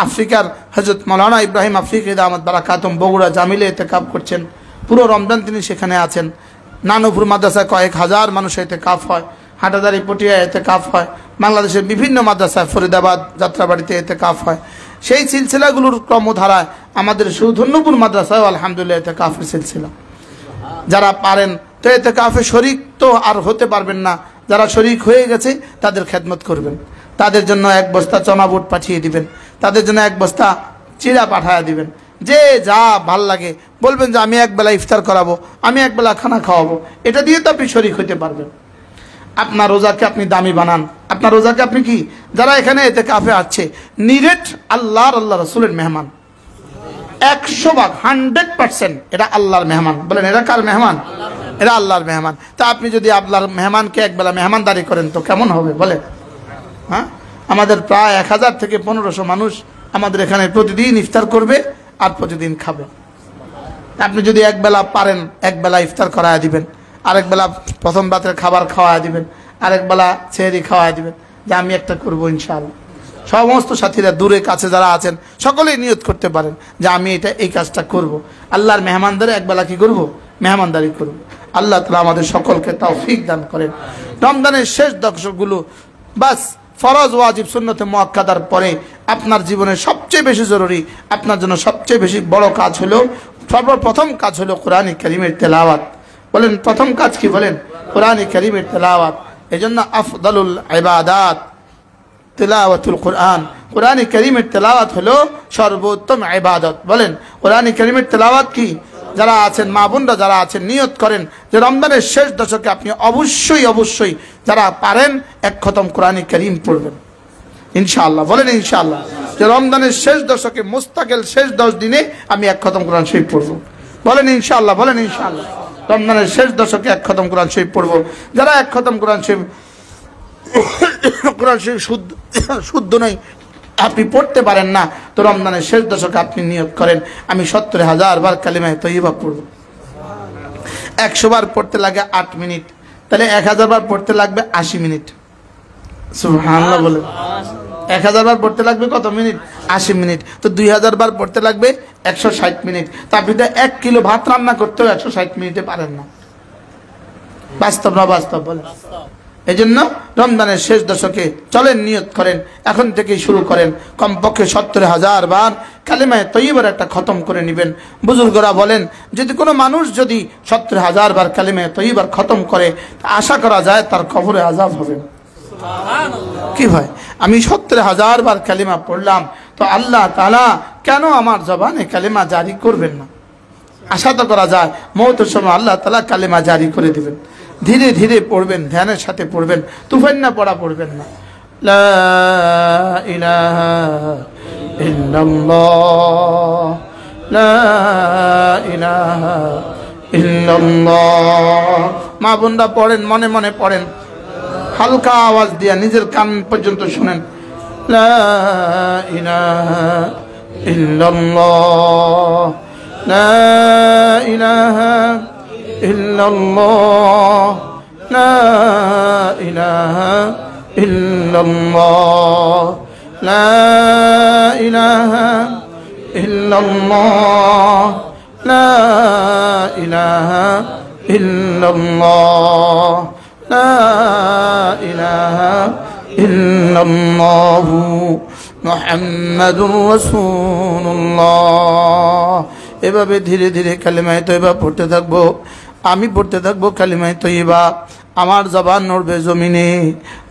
আফ্রিকার হযরত মাওলানা ইব্রাহিম আফ্রিকি দামাত বারাকাতুম বগুড়া জামিলে ইতিকাফ করছেন। পুরো রমজান তিনি সেখানে আছেন। নানুপুর মাদ্রাসায় কয়েক হাজার মানুষ ইতিকাফ হয়, হাটাদারি পটিয়া ইতিকাফ হয়, বাংলাদেশের বিভিন্ন মাদ্রাসায় ফরিদাবাদ যাত্রাবাড়িতে ইতিকাফ হয়। সেই সিলসিলাগুলোর ক্রমধারায় আমাদের সুধন্যপুর মাদ্রাসায় আলহামদুলিল্লাহ ইতিকাফের সিলসিলা। যারা পারেন তো ইতিকাফে শরীক তো আর হতে পারবেন না, যারা শরীক হয়ে গেছে তাদের খেদমত করবেন, তাদের জন্য 1 বস্তা চনা বুট পাঠিয়ে দিবেন, তাদের জন্য 1 বস্তা চিড়া পাঠিয়ে দিবেন। যে যা ভাল লাগে বলবেন যে আমি একবেলা ইফতার করাবো, আমি একবেলা খানা খাওয়াবো, এটা দিয়ে তো আপনি শরীক হইতে পারবেন। আপনার রোজাকে আপনি দামি বানান, আপনার রোজাকে আপনি কি, যারা এখানে ইতিকাফে আছে নিরেট আল্লাহ রাসূলের মেহমান, 100 ভাগ 100% এটা আল্লাহর মেহমান। বলেন এরা কার মেহমান? এরা আল্লাহর মেহমান। তা আপনি যদি আল্লাহর মেহমানকে একবেলা মেহমানদারি করেন তো কেমন হবে বলেন? হ্যাঁ, আমাদের প্রায় 1000 থেকে 1500 মানুষ আমাদের এখানে প্রতিদিন ইফতার করবে আর প্রতিদিন খাবে। আপনি যদি একবেলা পারেন একবেলা ইফতার করায় দিবেন, আরেক বেলা প্রথম রাতের খাবার খাওয়ায় দিবেন, আরেক বেলা সেহরি খাওয়ায় দিবেন, যে আমি একটা করবো ইনশাআল্লাহ। সমস্ত সাথীরা দূরে কাছে যারা আছেন সকলেই নিয়ত করতে পারেন যে আমি এই কাজটা করব, আল্লাহর মেহমানদারি একবেলা কি করব? মেহমানদারি করব। আল্লাহ তাআলা আমাদের সকলকে তৌফিক দান করেন। রমজানের শেষ দশকগুলো বাস ফরজ ওয়াজিব সুন্নতে মুআক্কাদার পরে আপনার জীবনের সবচেয়ে বেশি জরুরি, আপনার জন্য সবচেয়ে বেশি বড় কাজ হলো, সর্বপ্রথম কাজ হলো কোরআন কারীমের তেলাওয়াত। বলেন প্রথম কাজ কি? বলেন কোরআন কারীমের তেলাওয়াত। এজন্য আফদালুল ইবাদাত তিলাওয়াতুল কোরআন। কোরআন কারীমের তেলাওয়াত হলো সর্বোত্তম ইবাদত। বলেন কোরআন কারীমের তেলাওয়াত কি? যারা আছেন, মা বোনরা যারা আছেন, নিয়ত করেন যে রমজানের শেষ দশকে আপনি অবশ্যই অবশ্যই যারা পারেন এক খতম কোরআনে কারীম পড়বেন ইনশাআল্লাহ। বলেন ইনশাআল্লাহ যে রমজানের শেষ দশকে মুস্তাকিল শেষ 10 দিনে আমি এক খতম কোরআন শরীফ পড়ব। বলেন ইনশাআল্লাহ, বলেন ইনশাআল্লাহ। রমজানের শেষ দশকে এক খতম কোরআন শরীফ পড়ব। যারা এক খতম কোরআন শরীফ শুদ্ধ নয় আপনি পড়তে পারেন না, তো রমজানের শেষ দশকে আপনি নিয়ত করেন আমি 70,000 বার কালিমায়ে তয়্যিবা পড়ব। 100 বার পড়তে লাগে 8 মিনিট, তাহলে 1000 বার পড়তে লাগবে 80 মিনিট। সুবহানাল্লাহ বলেন। 1000 বার পড়তে লাগবে কত মিনিট? 80 মিনিট। তো 2000 বার পড়তে লাগবে 160 মিনিট। তা আপনি তো 1 কিলো ভাত রান্না করতেও 160 মিনিটে পারেন না। বাস্তব না বাস্তব? বলেন। এই জন্য রমজানের শেষ দশকে চলেন, নিয়ত করেন, এখন থেকেই শুরু করেন, কমপক্ষে 70,000 বার কালিমায়ে তয়্যিবার একটা খতম করে নেবেন। বুজুর্গরা বলেন যদি কোনো মানুষ যদি 70,000 বার কালিমায়ে তয়্যিবার খতম করে, আশা করা যায় তার কবরে আযাব হবে না। কি ভাই, আমি 70,000 বার কালিমা পড়লাম, তো আল্লাহ তাআলা কেন আমার জবানে কালিমা জারি করবেন না? আশা তো করা যায় মওতের সময় আল্লাহ তাআলা কালিমা জারি করে দিবেন। ধীরে ধীরে পড়বেন, ধ্যানের সাথে পড়বেন, তুফান্না পড়া পড়বেন না। লা ইলাহা ইল্লাল্লাহ, লা ইলাহা ইল্লাল্লাহ। মা বোনরা পড়েন, মনে মনে পড়েন, হালকা আওয়াজ দিয়া নিজের কান পর্যন্ত শুনেন। লা ইলাহা ইল্লাল্লাহ, লা ইলাহা ইল্লাল্লাহ, লা ইলাহা ইল্লাল্লাহ, লা ইলাহা ইল্লাল্লাহ, লা ইলাহা ইল্লাল্লাহ, লা ইলাহা ইল্লাল্লাহু মুহাম্মাদুর রাসূলুল্লাহ। এভাবে ধীরে ধীরে কালিমায়ে তয়্যিবা পড়তে থাকবো, আমি পড়তে থাকবো কালিমায়ে তয়্যিবা। আমার জবান নড়বে জমিনে,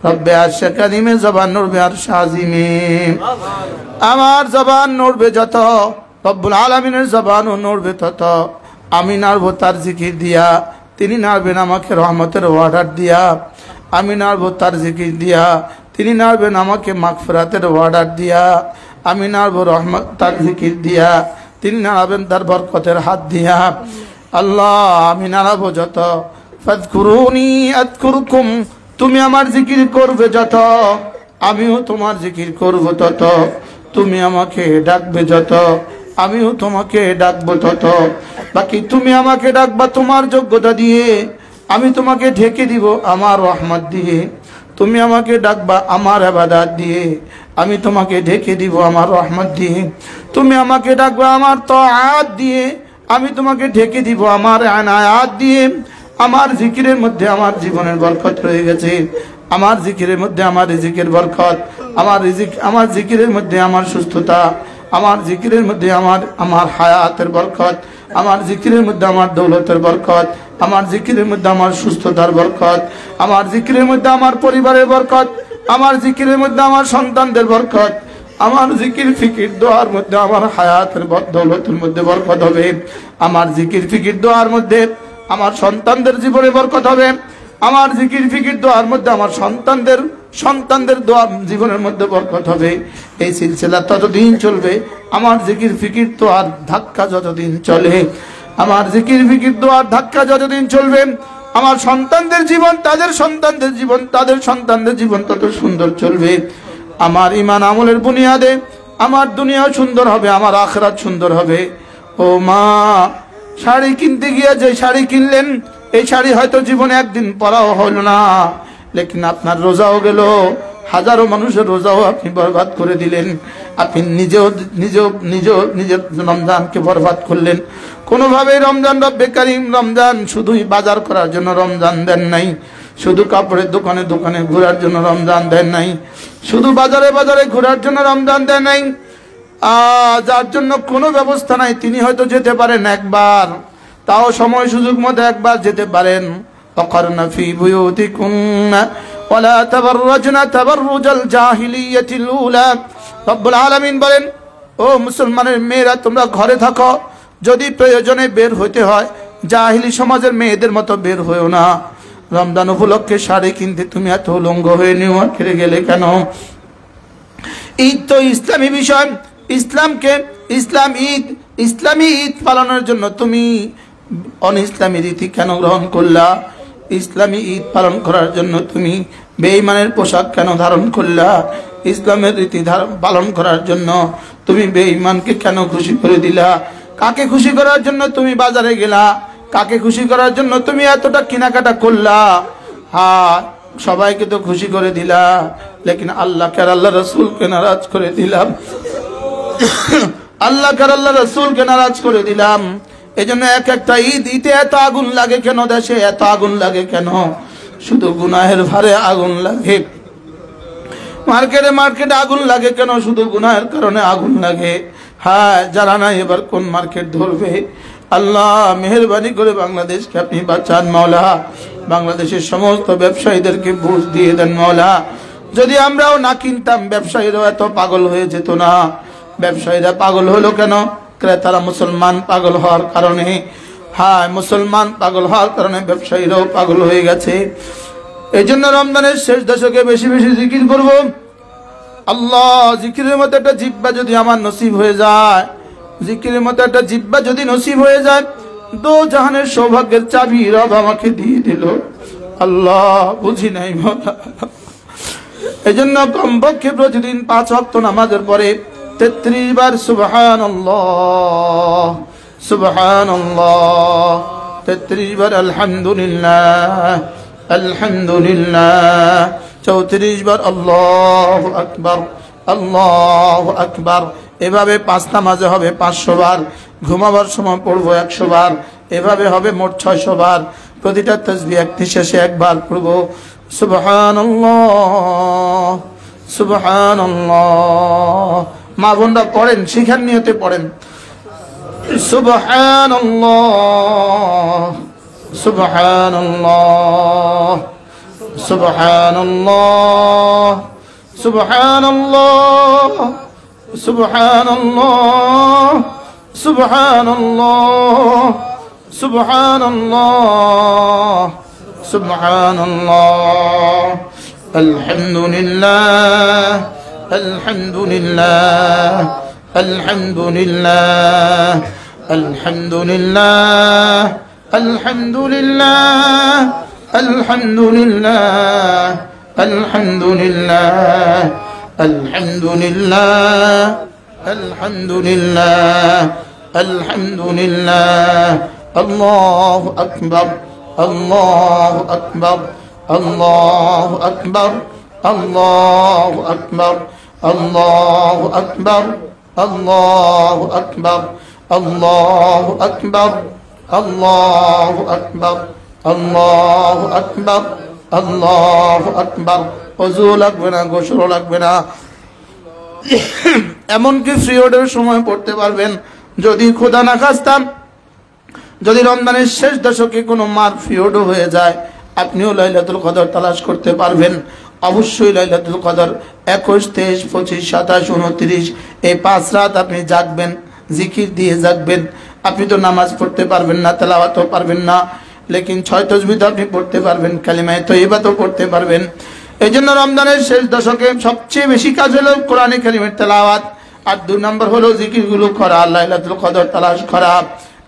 রব্বে আরশে কারিমে জবান নড়বে আরশে আজিমে। আমার জবান নড়বে যত, রব্বুল আলামিনের জবানও নড়বে তত। আমি নাড়বো তার জিকির দিয়া, তিনি নাড়বেন আমাকে রহমতের ওয়ার্ডার দিয়া। আমি নাড়বো তার জিকির দিয়া, তিনি নাড়বেন আমাকে মাগফিরাতের ওয়ার্ডার দিয়া। আমি নাড়বো রহমত তার জিকির দিয়া, তিনি নাড়াবেন তার বরকতের হাত দিয়া। আল্লাহ আমি নাড়াবো যত, ফাযকুরুনি আযকুরকুম, তুমি আমার জিকির করবে যত, আমিও তোমার জিকির করব তত। তুমি আমাকে ডাকবে যত, আমিও তোমাকে ডাকবো তত। বাকি তুমি আমাকে ডাকবা তোমার যোগ্যতা দিয়ে, আমি তোমাকে ঢেকে দিব আমার রহমত দিয়ে। তুমি আমাকে ডাকবা আমার ইবাদত দিয়ে, আমি তোমাকে ঢেকে দিব আমার রহমত দিয়ে। তুমি আমাকে ডাকবা আমার তাআত দিয়ে, আমি তোমাকে ঢেকে দিব আমার ইনায়াত দিয়ে। আমার জিকিরের মধ্যে আমার জীবনের বরকত রয়ে গেছে, আমার জিকিরের মধ্যে আমার রিজিকের বরকত, আমার জিকিরের মধ্যে আমার সুস্থতা, আমার জিকিরের মধ্যে আমার হায়াতের বরকত, আমার জিকিরের মধ্যে আমার দৌলতের বরকত, আমার জিকিরের মধ্যে আমার সুস্থতার বরকত, আমার জিকিরের মধ্যে আমার পরিবারের বরকত, আমার জিকিরের মধ্যে আমার সন্তানদের বরকত, আমার জিকির ফিকির দোয়ার মধ্যে আমার হায়াতের দৌলতের মধ্যে বরকত হবে। আমার জিকির ফিকির দোয়ার মধ্যে আমার সন্তানদের জীবনে বরকত হবে। আমার জিকির ফিকির দোয়ার মধ্যে আমার সন্তানদের দোয়া জীবনের মধ্যে বরকত হবে। এই সিলসিলা ততদিন চলবে, আমার জিকির ফিকির দোয়ার ধাক্কা যতদিন চলে, আমার জিকির ফিকির দোয়ার ধাক্কা যতদিন চলবে, আমার সন্তানদের জীবন, তাদের সন্তানদের জীবন, তাদের সন্তানদের জীবন তত সুন্দর চলবে। আমার ঈমান আমলের বুনিয়াদে আমার দুনিয়া সুন্দর হবে, আমার আখিরাত সুন্দর হবে। ও মা, শাড়ি কিনতে গিয়ে যে শাড়ি কিনলেন, এই শাড়ি হয়তো জীবনে একদিন পরাও হলো না, লেকিন আপনার রোজাও গেল, হাজারো মানুষের রোজাও আপনি বরবাদ করে দিলেন। আপনি নিজের রমজানকে বরবাদ করলেন। কোনোভাবে রমজান রব্বে কারীম রমজান শুধুই বাজার করার জন্য রমজান দেন নাই, শুধু কাপড়ের দোকানে দোকানে ঘোরার জন্য রমজান দেন নাই, শুধু বাজারে বাজারে ঘোরার জন্য রমজান দেন নাই। যার জন্য কোনো ব্যবস্থা নাই, তিনি হয়তো যেতে পারেন একবার, তাও সময় সুযোগ মতো একবার যেতে পারেন। ওয়াকারনা ফি বুয়ুতিকুন্না ওয়ালা তাবাররাজনা তাবাররুজাল জাহিলিয়াতিল উলা। রব্বুল আলামিন বলেন, ও মুসলমানের মেয়েরা তোমরা ঘরে থাকো, যদি প্রয়োজনে বের হইতে হয় জাহিলি সমাজের মেয়েদের মতো বের হয়েও না। রমজান উপলক্ষে শাড়ি কিনতে তুমি এত উলঙ্গ হয়ে নিউ মার্কেটে গেলে কেন? ঈদ তো ইসলামী বিষয়, ইসলামী ঈদ পালনের জন্য তুমি অনইসলামী রীতি কেন গ্রহণ করলা? ইসলামী ঈদ পালন করার জন্য তুমি বেঈমানের পোশাক কেন ধারণ করলা? ইসলামের রীতি পালন করার জন্য তুমি বেঈমানকে কেন খুশি করে দিলা? কাকে খুশি করার জন্য তুমি বাজারে গেলা? কাকে খুশি করার জন্য তুমি এতটা কেনাকাটা করলা? হ্যাঁ, সবাইকে তো খুশি করে দিলা, লেকিন আল্লাহকে আর আল্লাহ রসুলকে নারাজ করে দিলাম। আল্লাহকে আর আল্লাহ রসুলকে নারাজ করে দিলাম। এই জন্য এক একটা ঈদে এত আগুন লাগে কেন? দেশে এত আগুন লাগে কেন? শুধু গুনাহের ভারে আগুন লাগে। মার্কেটে আগুন লাগে কেন? শুধু গুনাহের কারণে আগুন লাগে। হ্যাঁ, যারা নাই এবার কোন মার্কেট ধরবে? আল্লাহ মেহেরবানি করে বাংলাদেশকে আপনি বাঁচান মাওলা। বাংলাদেশের সমস্ত ব্যবসায়ীদেরকে বুঝ দিয়ে দেন মাওলা। যদি আমরাও না কিনতাম, ব্যবসায়ীরাও এত পাগল হয়ে যেত না। ব্যবসায়ীরা পাগল হলো কেন? ক্রেতারা মুসলমান পাগল হওয়ার কারণে। হ্যাঁ, মুসলমান পাগল হওয়ার কারণে ব্যবসায়ীরাও পাগল হয়ে গেছে। এই জন্য রমজানের শেষ দশকে বেশি বেশি জিকির করব। আল্লাহ, জিকিরের মতো একটা জিহ্বা যদি আমার নসিব হয়ে যায়, জিকিরের মতো একটা জিহ্বা যদি নসিব হয়ে যায়, দো জাহানের সৌভাগ্যের চাবি রব আমাকে দিয়ে দিল। আল্লাহ, বুঝি নাই মাওলা। এই জন্য কমপক্ষে প্রতিদিন 5 ওয়াক্ত নামাজের পরে 33 বার সুবহানাল্লাহ সুবহানাল্লাহ, 33 বার আলহামদুলিল্লাহ আলহামদুলিল্লাহ, 34 বার আল্লাহু আকবার আল্লাহু আকবার। এভাবে 5 নামাজে হবে 500 বার, ঘুমাবার সময় পড়বো 100 বার। এভাবে হবে মোট 600 বার। প্রতিটা তাসবিহ একটি শেষে একবার পড়বো সুবহানাল্লাহ সুবহানাল্লাহ। মা বোনরা পড়েন, শিখার নিয়তে পড়েন সুবহানাল্লাহ সুবহানাল্লাহ সুবহানাল্লাহ সুবহানাল্লাহ সুবহানাল্লাহ সুবহানাল্লাহ সুবহানাল্লাহ সুবহানাল্লাহ। আলহামদুলিল্লাহ আলহামদুলিল্লাহ আলহামদুলিল্লাহ আলহামদুলিল্লাহ আলহামদুলিল্লাহ আলহামদুলিল্লাহ আলহামদুলিল্লাহ আলহামদুলিল্লাহ আলহামদুলিল্লাহ আলহামদুলিল্লাহ। আল্লাহু আকবার আল্লাহু আকবার আল্লাহু আকবার আল্লাহু আকবার আল্লাহু আকবার আল্লাহু আকবার আল্লাহু আকবার আল্লাহু আকবার আল্লাহু আকবার আল্লাহু আকবার। ওযু লাগবে না, গোসল লাগবে না, এমনকি পিরিয়ডের সময় পড়তে পারবেন। যদি খোদা না খাস্তা, যদি রমজানের শেষ দশকে কোনো মার পিরিয়ডও হয়ে যায়, আপনিও লাইলাতুল কদর তালাশ করতে পারবেন। অবশ্যই লাইলাতুল কদর 21, 23, 25, 27, 29 এই 5 রাত আপনি জাগবেন, জিকির দিয়ে জাগবেন। আপনি তো নামাজ পড়তে পারবেন না, তেলাওয়াতও পারবেন না, লেকিন 6 তাসবিহ আপনি পড়তে পারবেন, কালিমায়ে তয়্যিবাতও পড়তে পারবেন। এই জন্য রমজানের শেষ দশকে সবচেয়ে বেশি কাজ হলো কোরআনে কারিমের তেলাওয়াত, আর 2 নম্বর হলো জিকিরগুলো করা, লাইলাতুল কদর তালাশ করা।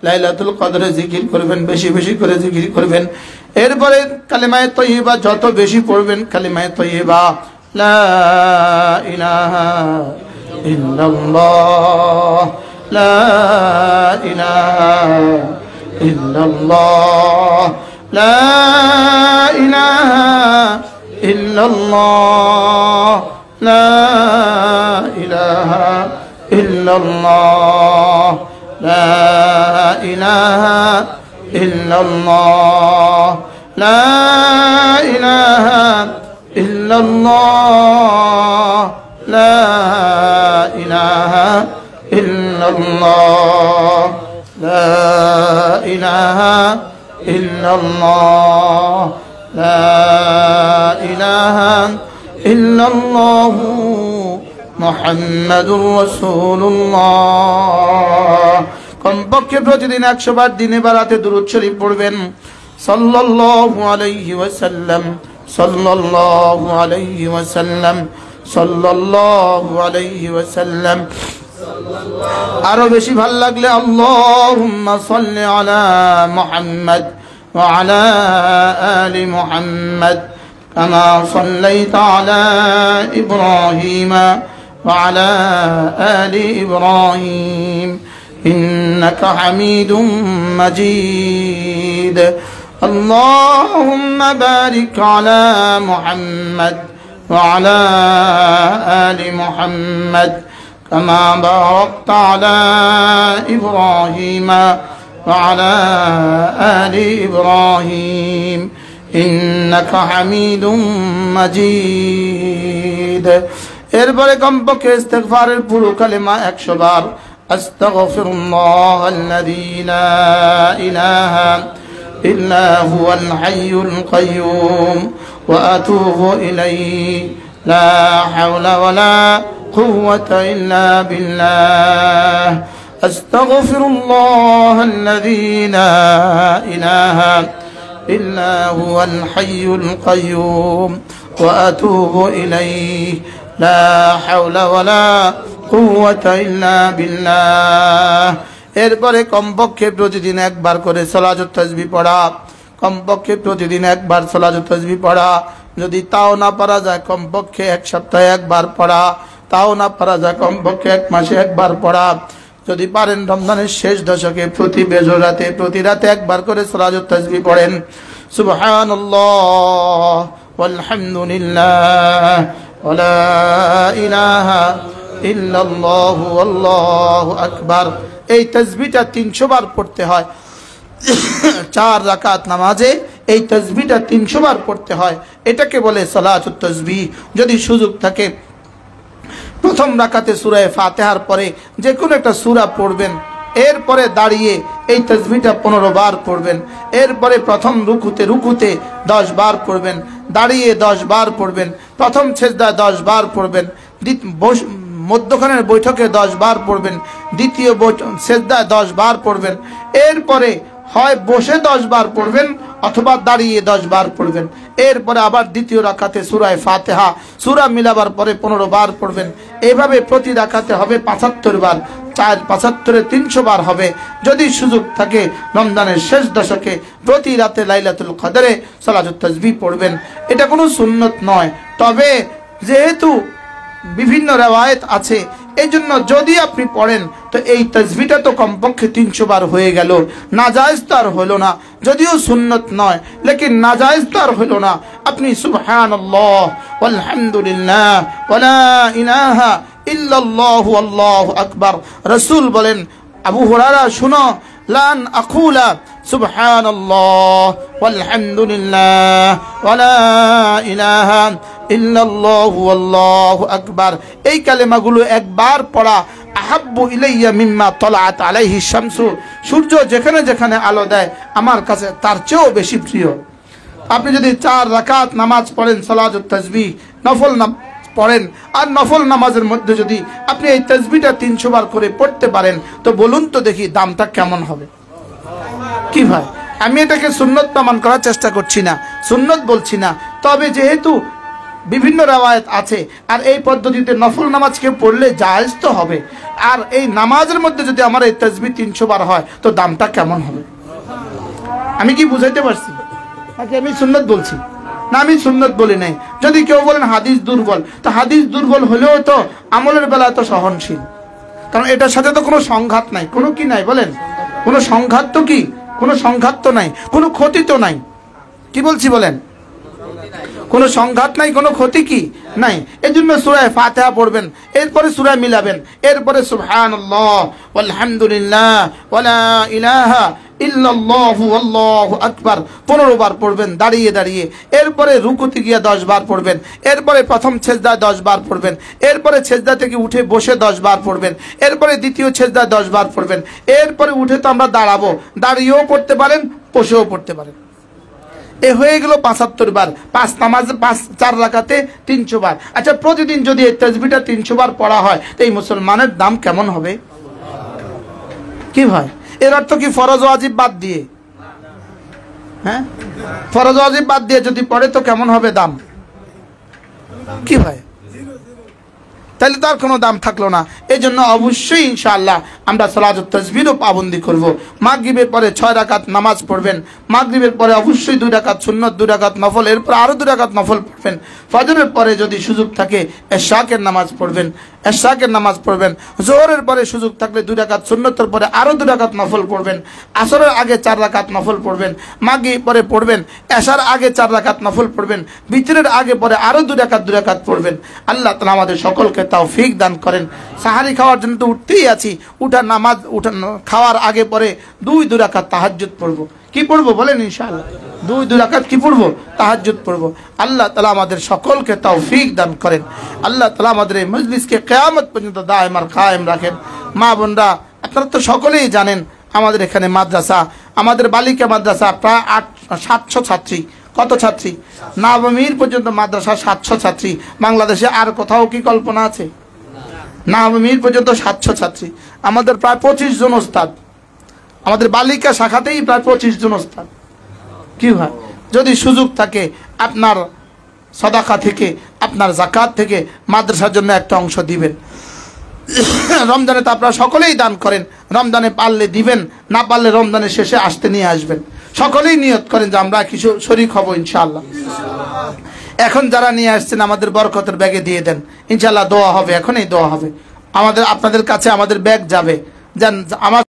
লাইলাতুল কদরে জিকির করবেন, বেশি বেশি করে জিকির করবেন। এরপরে কালিমায়ে তয়্যিবা যত বেশি পড়বেন, কালিমায়ে তয়্যিবা লা ইলাহা ইল্লাল্লাহ লা ইলাহা ইল্লাল্লাহ লা ইলাহা ইল্লাল্লাহ লা ইলাহা ইল্লাল্লাহ লা ইলাহা ইল্লাল্লাহ লা ইলাহা ইল্লাল্লাহ লা ইলাহা ইল্লাল্লাহ লা ইলাহা ইল্লাল্লাহ লা ইলাহা ইল্লাল্লাহ মুহাম্মাদুর রাসূলুল্লাহ। কমপক্ষে প্রতিদিন 100 বার দিনে বা রাতে দুরূদ শরীফ পড়বেন সাল্লাল্লাহু আলাইহি ওয়াসাল্লাম, সাল্লাল্লাহু আলাইহি ওয়াসাল্লাম, সাল্লাল্লাহু আলাইহি ওয়াসাল্লাম। আরো বেশি ভালো লাগলে আল্লাহুম্মা সাল্লি আলা মুহাম্মদ ওয়া আলা আলি মুহাম্মদ কামা সাল্লাইতা আলা ইব্রাহিম ওয়া আলা আলি ইব্রাহিম ইন্নাকা হামিদুম মাজিদ। আল্লাহুম্মা বারিক আলা মুহাম্মদ ওয়া আলা আলি মুহাম্মদ كما باركت على إبراهيم وعلى آل إبراهيم إنك حميد مجيد। এরপরে কমপক্ষে ইস্তিগফারের পুরো কালেমা 100 বার আস্তাগফিরুল্লাহ আল্লাযী লা ইলাহা ইল্লা হুয়াল হাইয়ুল কাইয়্যুম ওয়া আতুবু ইলাইহি লা হাওলা ওয়ালা قوة إلا بالله أستغفر الله الذي لا إله إلا هو الحي القيوم وأتوب إليه لا حول ولا قوة إلا بالله। এরপরে কমপক্ষে প্রতিদিন একবার করে সালাতুত তাসবিহ পড়া, কমপক্ষে প্রতিদিন একবার সালাতুত তাসবিহ পড়া। যদি তাও না পারা যায় কমপক্ষে 1 সপ্তাহে একবার পড়া, তাও না পারা যায় কমপক্ষে 1 মাসে একবার পড়া। যদি পারেন রমজানের শেষ দশকে প্রতি বেজর রাতে প্রতি রাতে একবার করে সালাতুত তাসবিহ পড়েন সুবহানাল্লাহ ওয়ালহামদুলিল্লাহ ওয়ালা ইলাহা ইল্লাল্লাহু আল্লাহু আকবার। এই তাসবিহটা 300 বার পড়তে হয়। 4 রাকাত নামাজে এই তাসবিহটা 300 বার পড়তে হয়। এটাকে বলে সালাতুত তাসবিহ। যদি সুযোগ থাকে প্রথম রাকাতে সূরা ফাতিহার পরে যে কোনো একটা সূরা পড়বেন, এরপরে দাঁড়িয়ে এই তাসবিহটা 15 বার পড়বেন। এরপরে প্রথম রুকুতে 10 বার পড়বেন, দাঁড়িয়ে 10 বার পড়বেন, প্রথম সিজদায় 10 বার পড়বেন, মধ্যখানের বৈঠকে 10 বার পড়বেন, দ্বিতীয় সিজদায় 10 বার পড়বেন। এরপরে হয় বসে 10 বার পড়বেন অথবা দাঁড়িয়ে 10 বার পড়বেন। এরপরে আবার দ্বিতীয় রাকাতে সূরা ফাতিহা সূরা মিলাবার পরে 15 বার পড়বেন। এইভাবে প্রতি রাকাতে হবে 75 বার, 4 75 300 বার হবে। যদি সুযোগ থাকে রমজানের শেষ দশকে প্রতি রাতে লাইলাতুল কদরে সালাতুত তাসবিহ পড়বেন। এটা কোনো সুন্নত নয়, তবে যেহেতু বিভিন্ন রওয়ায়েত আছে এই জন্য যদি আপনি পড়েন তো এই তাসবিহটা তো কমপক্ষে 300 বার হয়ে গেল। নাজায়েজ তো আর হলো না, যদিও সুন্নত নয় লেকিন নাজায়েজ তো আর হলো না। আপনি সুবহানাল্লাহ ওয়ালহামদুলিল্লাহ ওয়ালা ইলাহা ইল্লাল্লাহু আল্লাহু আকবার। রাসূল বলেন, আবু হুরায়রা শুনো, লান আকুলা সুবহানাল্লাহ ওয়ালহামদুলিল্লাহ ওয়ালা ইলাহা ইল্লাল্লাহু আল্লাহু আকবার। এই কালেমাগুলো একবার পড়া আহাব্বু ইলাইয়া মিম্মা তালাআত আলাইহি শামসু, সূর্য যেখানে যেখানে আলো দেয় আমার কাছে তার চেয়েও বেশি প্রিয়। আপনি যদি 4 রাকাত নামাজ পড়েন সালাতুত তাসবিহ, নফল পড়েন, আর নফল নামাজের মধ্যে যদি আপনি এই তাসবিহটা 300 বার করে পড়তে পারেন তো বলুন তো দেখি দামটা কেমন হবে। কি ভাই, আমি এটাকে সুন্নত প্রমাণ করার চেষ্টা করছি না, সুন্নত বলছি না, তবে যেহেতু বিভিন্ন রওয়ায়াত আছে আর এই পদ্ধতিতে নফল নামাজকে পড়লে জায়েজ তো হবে। আর এই নামাজের মধ্যে যদি আমার এই তাসবিহ 300 বার হয় তো দামটা কেমন হবে। আমি কি বুঝাইতে পারছি নাকি আমি সুন্নত বলছি? না, আমি সুন্নত বলি নাই। যদি কেউ বলেন হাদিস দুর্বল, তো হাদিস দুর্বল হলেও তো আমলের বেলা তো সহনশীল, কারণ এটার সাথে তো কোনো সংঘাত নাই। কোনো কি নাই বলেন? কোনো সংঘাত তো কি? কোনো সংঘাত তো নাই, কোনো ক্ষতি তো নাই। কি বলছি বলেন? কোনো সংঘাত নাই, কোনো ক্ষতি কি নাই। এজন্য সূরা ফাতিহা পড়বেন, এরপরে সূরা মিলাবেন, এরপরে সুবহানাল্লাহ ওয়ালহামদুলিল্লাহ ওয়ালা ইলাহা ইল্লাল্লাহু আল্লাহু আকবার 15 বার পড়বেন দাঁড়িয়ে দাঁড়িয়ে। এরপরে রুকুতে গিয়ে 10 বার পড়বেন, এরপরে প্রথম সিজদায় 10 বার পড়বেন, এরপরে সিজদা থেকে উঠে বসে 10 বার পড়বেন, এরপরে দ্বিতীয় সিজদায় 10 বার পড়বেন। এরপরে উঠে তো আমরা দাঁড়াবো, দাঁড়িয়েও পড়তে পারেন, বসেও পড়তে পারেন। এ হয়ে গেল 75 বার। 4 রাকাতে 300 বার। আচ্ছা, প্রতিদিন যদি এই তাসবিহটা 300 বার পড়া হয় তো এই মুসলমানের দাম কেমন হবে? কি ভাই, এর অর্থ কি ফরজ ওয়াজিব বাদ দিয়ে? হ্যাঁ, ফরজ ওয়াজিব বাদ দিয়ে যদি পড়ে তো কেমন হবে দাম? কি ভাই, তাহলে তার কোনো দাম থাকলো না। এই জন্য অবশ্যই ইনশাআল্লাহ আমরা সালাতুত তাসবিহও পাবন্দি করব। মাগরিবের পরে 6 রাকাত নামাজ পড়বেন, মাগরিবের পরে অবশ্যই 2 রাকাত সুন্নত, 2 রাকাত নফল, এরপর আরো 2 রাকাত নফল পড়বেন। ফজরের পরে যদি সুযোগ থাকে ইশরাকের নামাজ পড়বেন, ইশরাকের নামাজ পড়বেন। জোহরের পরে সুযোগ থাকলে 2 রাকাত সুন্নতের পরে আরো 2 রাকাত নফল পড়বেন। আসরের আগে 4 রাকাত নফল পড়বেন, মাগরিব পরে পড়বেন, এশার আগে 4 রাকাত নফল পড়বেন, বিতরের আগে পরে আরো 2 রাকাত পড়বেন। আল্লাহ তাআলা আমাদের সকলকে তৌফিক দান করেন। সাহারি খাওয়ার জন্য তো উঠতেই আছি, উঠার নামাজ খাওয়ার আগে পরে 2 রাকাত তাহাজ্জুদ পড়বো। কি পড়বো বলেন? ইনশাআল্লাহ 2 রাকাত কি পড়বো? তাহাজ্জুদ পড়বো। আল্লাহ তাআলা আমাদের সকলকে তৌফিক দান করেন। আল্লাহ তাআলা আমাদের এই মজলিসকে কিয়ামত পর্যন্ত দায়েম আর কায়েম রাখেন। মা বোনরা, আপনারা তো সকলেই জানেন আমাদের এখানে মাদ্রাসা, আমাদের বালিকা মাদ্রাসা প্রায় 700 ছাত্রী। কত ছাত্রী? নবমীর পর্যন্ত মাদ্রাসা 700 ছাত্রী। বাংলাদেশে আর কোথাও কি কল্পনা আছে? নবমীর পর্যন্ত 700 ছাত্রী। আমাদের প্রায় 25 জন ওস্তাদ, আমাদের বালিকা শাখাতেই প্রায় 25 জন ওস্তাদ। কি ভাই, যদি সুযোগ থাকে আপনার সাদাকা থেকে, আপনার যাকাত থেকে মাদ্রাসার জন্য একটা অংশ দিবেন। রমজানে তো আপনারা সকলেই দান করেন, রমজানে পারলে দিবেন, না পারলে রমজানের শেষে আসতে নিয়ে আসবেন। সকলেই নিয়ত করেন যে আমরা কিছু শরীক হব ইনশাআল্লাহ। এখন যারা নিয়ে আসছেন আমাদের বরকতের ব্যাগে দিয়ে দেন, ইনশাআল্লাহ দোয়া হবে, এখনই দোয়া হবে। আপনাদের কাছে আমাদের ব্যাগ যাবে। আমার